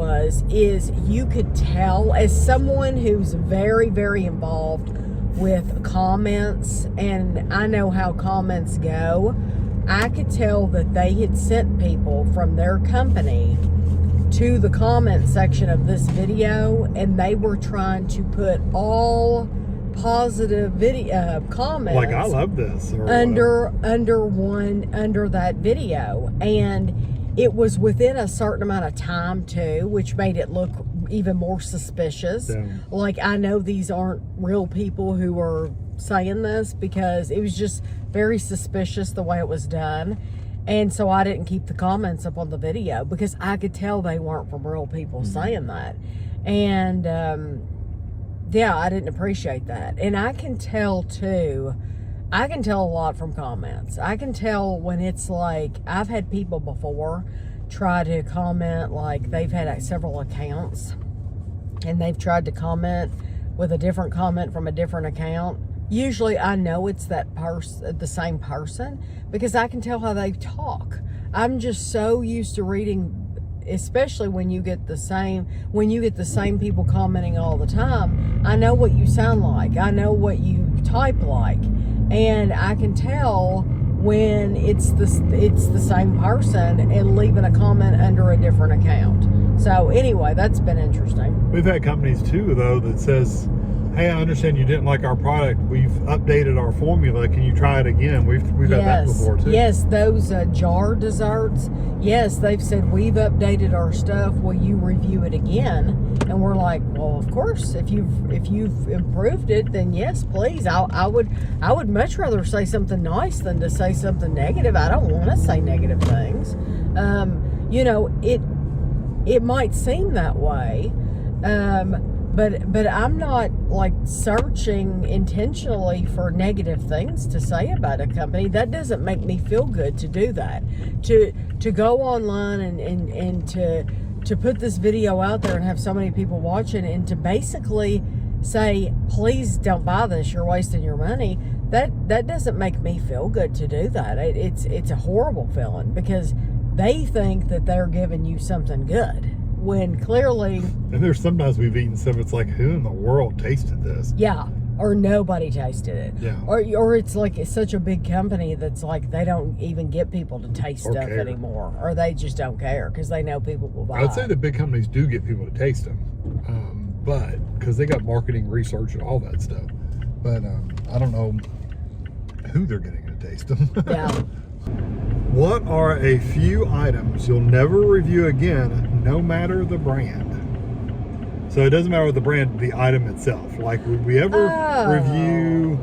is you could tell, as someone who's very, very involved with comments, and I know how comments go, I could tell that they had sent people from their company to the comment section of this video, and they were trying to put all positive video comments, like, I love this, or under that video. And it was within a certain amount of time too, which made it look even more suspicious. Yeah. Like, I know these aren't real people who are saying this, because it was just very suspicious the way it was done. And so I didn't keep the comments up on the video, because I could tell they weren't from real people saying that. And yeah, I didn't appreciate that. And I can tell too, I can tell a lot from comments. I can tell when it's like, I've had people before try to comment, like they've had several accounts, and they've tried to comment with a different comment from a different account. Usually I know it's the same person, because I can tell how they talk. I'm just so used to reading, especially when you get the same people commenting all the time. I know what you sound like. I know what you type like, and I can tell when it's the same person and leaving a comment under a different account. So anyway, that's been interesting. We've had companies too, though, that says, hey, I understand you didn't like our product. We've updated our formula. Can you try it again? We've had that before too. Yes, those jar desserts. Yes, they've said we've updated our stuff. Will you review it again? And we're like, well, of course. If you've improved it, then yes, please. I would much rather say something nice than to say something negative. I don't want to say negative things. It might seem that way. But I'm not like searching intentionally for negative things to say about a company. That doesn't make me feel good to do that. To go online and to put this video out there and have so many people watching and to basically say, please don't buy this, you're wasting your money. That doesn't make me feel good to do that. It's a horrible feeling because they think that they're giving you something good. When clearly... And there's sometimes we've eaten stuff, it's like, who in the world tasted this? Yeah, or nobody tasted it. Yeah. Or it's like it's such a big company that's like they don't even get people to taste stuff anymore. Or they just don't care because they know people will buy it. I'd say the big companies do get people to taste them. But, because they got marketing, research, and all that stuff. But I don't know who they're getting to taste them. Yeah. What are a few items you'll never review again, no matter the brand? So it doesn't matter what the brand, the item itself. Like, would we ever review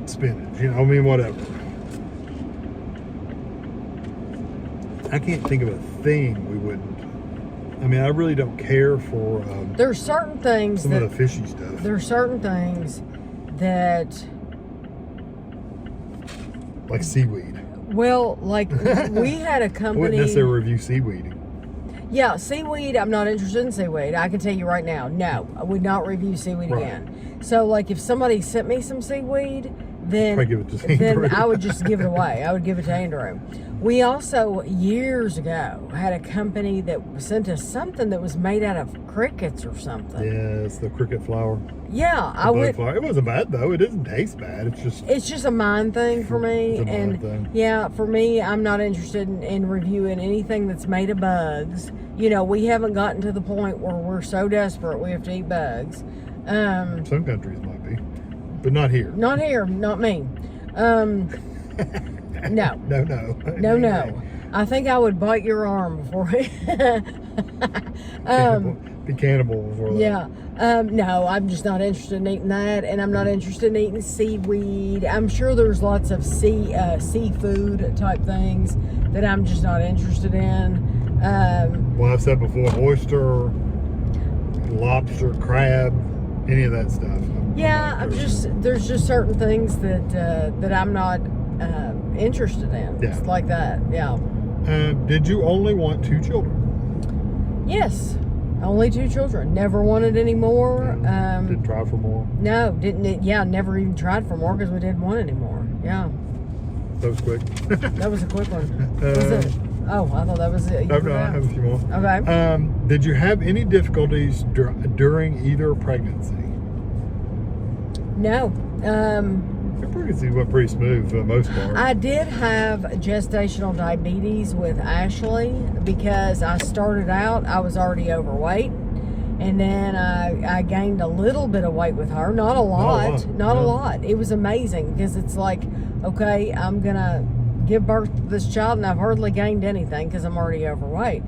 spinach? Whatever. I can't think of a thing we wouldn't. I really don't care for. There's certain things of the fishy stuff. There's certain things that. Like seaweed. Well, like we had a company. I wouldn't necessarily review seaweed. Yeah, seaweed, I'm not interested in seaweed. I can tell you right now, no, I would not review seaweed again. So, like, if somebody sent me some seaweed, then I would just give it away. I would give it to Andrew. We also, years ago, had a company that sent us something that was made out of crickets or something. Yes, the cricket flour. Yeah, I would. Flour. It wasn't bad though. It doesn't taste bad. It's just a mind thing for me. It's a mind thing. Yeah, for me, I'm not interested in reviewing anything that's made of bugs. We haven't gotten to the point where we're so desperate we have to eat bugs. Some countries might be, but not here. Not here. Not me. No. No. I think I would bite your arm before. Be cannibal before that. Yeah. No, I'm just not interested in eating that, and I'm not interested in eating seaweed. I'm sure there's lots of seafood type things that I'm just not interested in. Well, I've said before, oyster, lobster, crab, any of that stuff. There's just certain things that I'm not interested in. Yeah. It's like that. Yeah. Did you only want 2 children? Yes. Only 2 children. Never wanted any more. Didn't try for more? No, didn't. Yeah, never even tried for more because we didn't want any more. Yeah. That was quick. That was a quick one. Was it? Oh, I thought that was it. No, I have a few more. Okay. Did you have any difficulties during either pregnancy? No. Your pregnancy went pretty smooth for the most part. I did have gestational diabetes with Ashley because I started out, I was already overweight. And then I gained a little bit of weight with her. Not a lot. Not a lot. It was amazing because it's like, okay, I'm going to give birth to this child and I've hardly gained anything because I'm already overweight.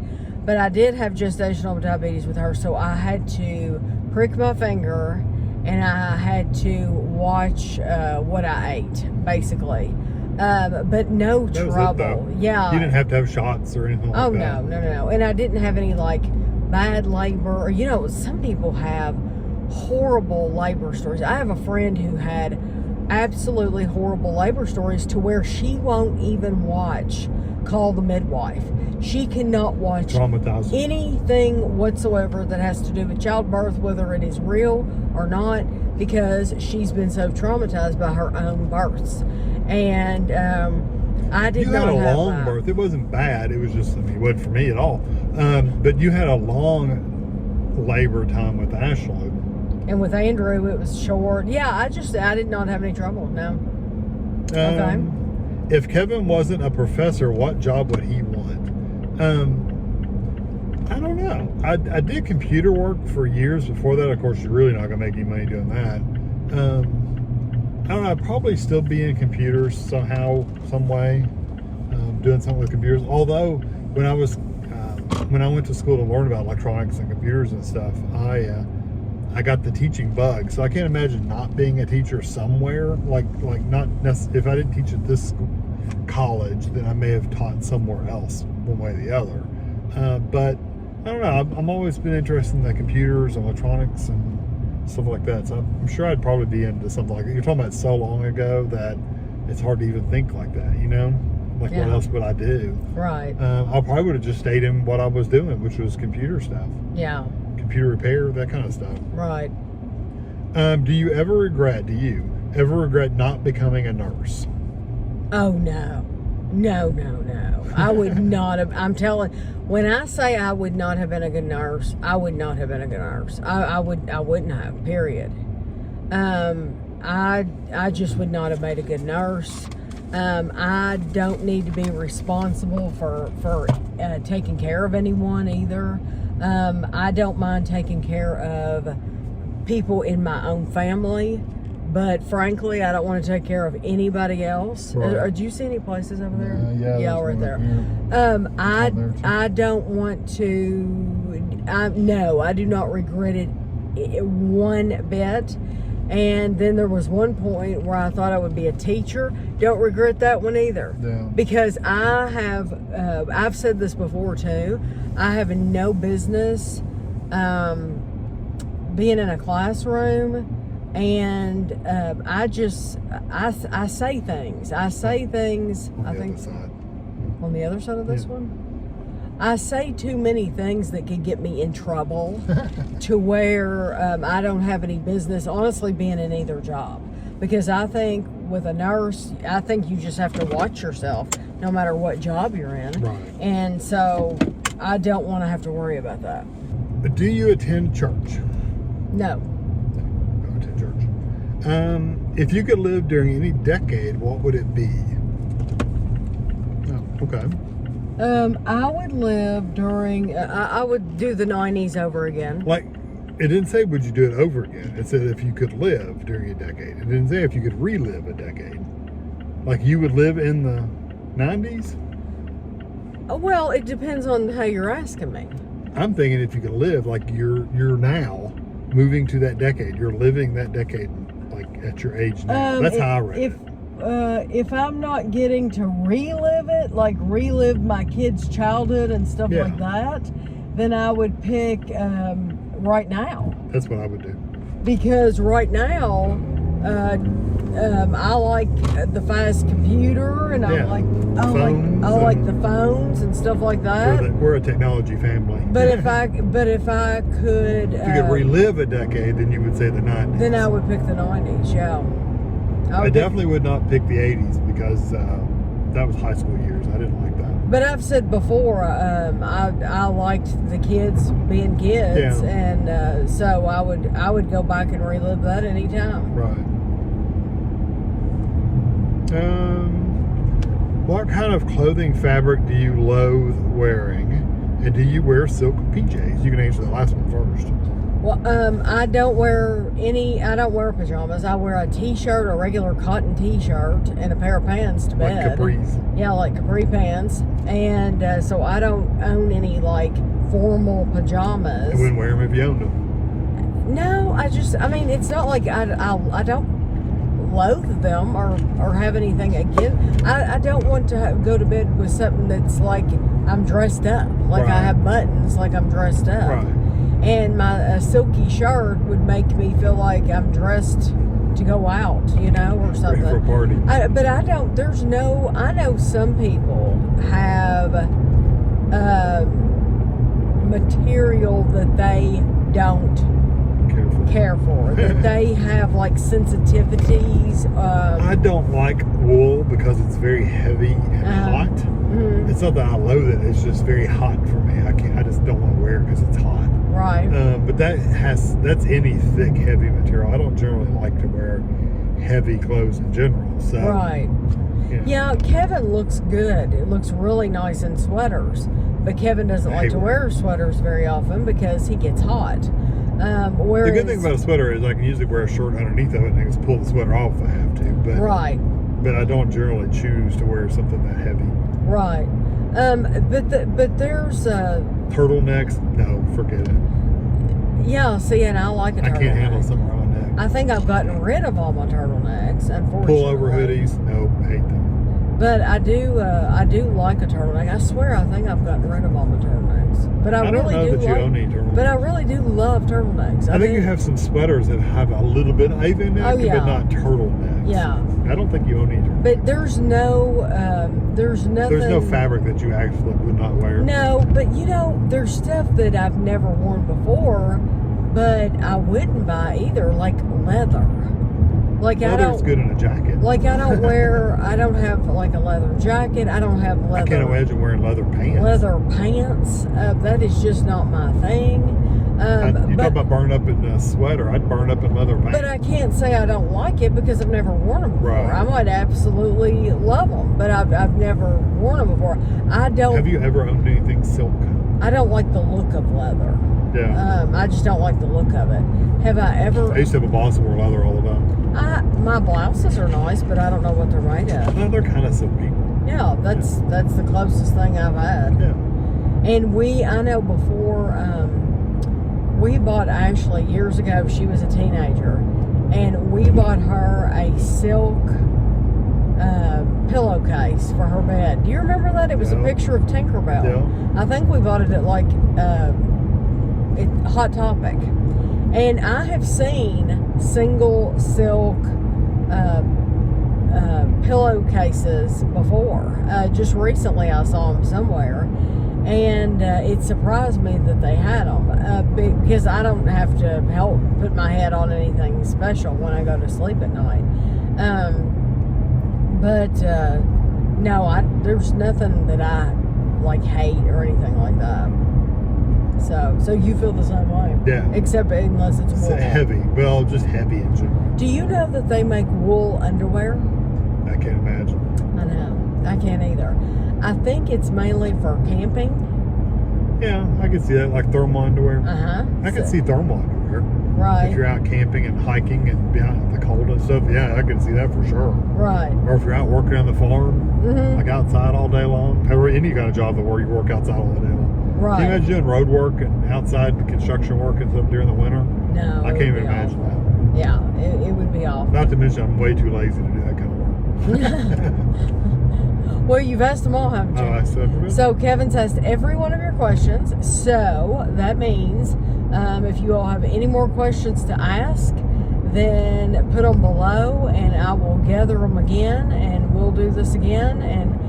But I did have gestational diabetes with her, so I had to prick my finger and I had to watch what I ate, basically. But no trouble. Yeah. You didn't have to have shots or anything like that. Oh, no. And I didn't have any, like, bad labor. Some people have horrible labor stories. I have a friend who had absolutely horrible labor stories to where she won't even watch Call the Midwife. She cannot watch anything whatsoever that has to do with childbirth, whether it is real or not, because she's been so traumatized by her own births. And I did not have... You had a long birth. It wasn't bad. It was just, it wasn't for me at all. But you had a long labor time with Ashley. And with Andrew, it was short. Yeah, I did not have any trouble. No. Okay. If Kevin wasn't a professor, what job would he want? I don't know. I did computer work for years before that. Of course, you're really not going to make any money doing that. I don't know. I'd probably still be in computers somehow, some way, doing something with computers. Although, when I went to school to learn about electronics and computers and stuff, I got the teaching bug. So I can't imagine not being a teacher somewhere. Like not necessarily, if I didn't teach at this college, then I may have taught somewhere else, one way or the other. But I don't know. I've always been interested in the computers and electronics and stuff like that. So I'm sure I'd probably be into something like that. You're talking about so long ago that it's hard to even think like that, you know? Like, what else would I do? Right. I probably would have just stayed in what I was doing, which was computer stuff. Yeah. Computer repair, that kind of stuff. Right. Do you ever regret not becoming a nurse? Oh, no. No. I would not have. I'm telling. When I say I would not have been a good nurse, I would not have been a good nurse. I wouldn't have. Period. I just would not have made a good nurse. I don't need to be responsible for taking care of anyone either. I don't mind taking care of people in my own family. But frankly, I don't want to take care of anybody else. Right. Do you see any places over there? Yeah, right there. There I don't want to. No, I do not regret it one bit. And then there was one point where I thought I would be a teacher. Don't regret that one either. Yeah. Because I've said this before too. I have no business being in a classroom. And I say things. I think on the other side of this one. I say too many things that could get me in trouble to where I don't have any business, honestly, being in either job. Because I think with a nurse, I think you just have to watch yourself no matter what job you're in. Right. And so I don't want to have to worry about that. Do you attend church? No. If you could live during any decade, what would it be? Oh, okay. I would live during. I would do the 90s over again. Like, it didn't say would you do it over again. It said if you could live during a decade. It didn't say if you could relive a decade. Like you would live in the 90s. Well, it depends on how you're asking me. I'm thinking if you could live like you're now moving to that decade, you're living that decade. At your age now. That's how I read it. If I'm not getting to relive it, like relive my kids' childhood and stuff like that, then I would pick right now. That's what I would do. Because right now, I like the fast computer, and I like the phones and stuff like that. We're a technology family. But if I could, if you could relive a decade, then you would say the 90s. Then I would pick the 90s. Yeah. I definitely would not pick the 80s because that was high school years. I didn't like that. But I've said before, I liked the kids being kids, and so I would go back and relive that anytime. Right. What kind of clothing fabric do you loathe wearing, and do you wear silk PJs? You can answer the last one first. Well, I don't wear pajamas. I wear a t-shirt, a regular cotton t-shirt, and a pair of pants to bed. Like capris. Yeah, like capri pants. And so I don't own any like formal pajamas. You wouldn't wear them if you owned them. No, it's not like I don't loathe them or have anything against. I don't want to go to bed with something that's like I'm dressed up. Like I have buttons, like I'm dressed up. Right. And my silky shirt would make me feel like I'm dressed to go out, or something. Ready for a party. But I don't. I know some people have material that they don't care for. That they have like sensitivities. I don't like wool because it's very heavy and hot. Mm-hmm. It's not that I loathe it. It's just very hot for me. I just don't want to wear it because it's hot. Right. But that's any thick, heavy material. I don't generally like to wear heavy clothes in general. So. Right. Yeah, Kevin looks good. It looks really nice in sweaters. But Kevin doesn't like to wear sweaters very often because he gets hot. The good thing about a sweater is I can usually wear a shirt underneath of it and I can just pull the sweater off if I have to. But, right. But I don't generally choose to wear something that heavy. Right. But there's turtlenecks. No, forget it. Yeah, see, and I like a turtleneck. I can't handle some around my neck. I think I've gotten rid of all my turtlenecks, unfortunately. Pullover hoodies, no, hate them. But I do like a turtleneck. I swear, I think I've gotten rid of all my turtlenecks. But I really don't know do that you own any turtlenecks. But I really do love turtlenecks. I think you have some sweaters that have a little bit of avian neck, but not turtlenecks. Yeah. I don't think you own any turtlenecks. But there's no fabric that you actually would not wear. No, but there's stuff that I've never worn before, but I wouldn't buy either, like leather. Like leather's good in a jacket. Like I don't have like a leather jacket. I don't have leather. I can't imagine wearing leather pants. Leather pants. That is just not my thing. You talk about burn up in a sweater. I'd burn up in leather pants. But I can't say I don't like it because I've never worn them before. Right. I might absolutely love them, but I've never worn them before. I don't. Have you ever owned anything silk? I don't like the look of leather. Yeah. I just don't like the look of it. Have I ever? I used to have a boss that wore leather all the time. My blouses are nice, but I don't know what they're made of. No, they're kind of silky. Yeah, that's the closest thing I've had. Yeah. And I know before, we bought Ashley years ago. She was a teenager, and we bought her a silk pillowcase for her bed. Do you remember that? It was a picture of Tinkerbell. Yeah. I think we bought it at like Hot Topic. And I have seen single silk pillowcases before. Just recently I saw them somewhere. And it surprised me that they had them. Because I don't have to help put my head on anything special when I go to sleep at night. No, there's nothing that I like hate or anything like that. So you feel the same way? Yeah. Except unless it's wool. Heavy. Well, just heavy in general. Do you know that they make wool underwear? I can't imagine. I know. I can't either. I think it's mainly for camping. Yeah, I can see that, like thermal underwear. Uh-huh. I can see thermal underwear. Right. If you're out camping and hiking and out in the cold and stuff, yeah, I can see that for sure. Right. Or if you're out working on the farm, like outside all day long. Or any kind of job where you work outside all day long. Right. Can you imagine doing road work and outside construction work and stuff during the winter? No. I can't even imagine that. Yeah, it would be awful. Not to mention I'm way too lazy to do that kind of work. Well, you've asked them all, haven't you? Oh, I said so Kevin's asked every one of your questions. So that means if you all have any more questions to ask, then put them below and I will gather them again and we'll do this again and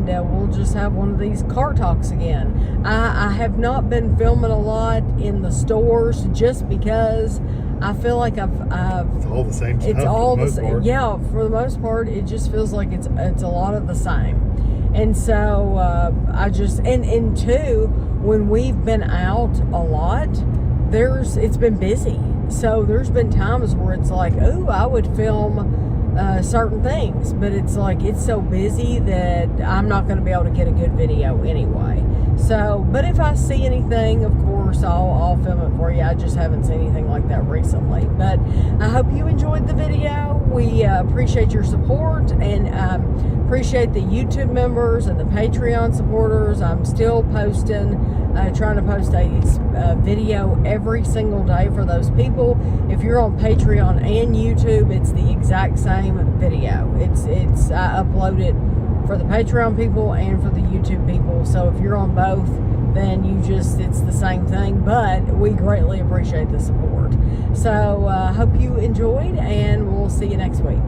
we'll just have one of these car talks again. I have not been filming a lot in the stores just because I feel like it's all the same stuff. It's all the same. Yeah, for the most part, it just feels like it's a lot of the same. And so I just and two, when we've been out a lot, it's been busy. So there's been times where it's like, oh, I would film certain things, but it's like it's so busy that I'm not going to be able to get a good video anyway. So, but if I see anything, of course, I'll film it for you. I just haven't seen anything like that recently. But I hope you enjoyed the video. We appreciate your support and appreciate the YouTube members and the Patreon supporters. I'm still posting, trying to post a video every single day for those people. If you're on Patreon and YouTube, it's the exact same video. I upload it for the Patreon people and for the YouTube people. So if you're on both, then it's the same thing, but we greatly appreciate the support. So hope you enjoyed and we'll see you next week.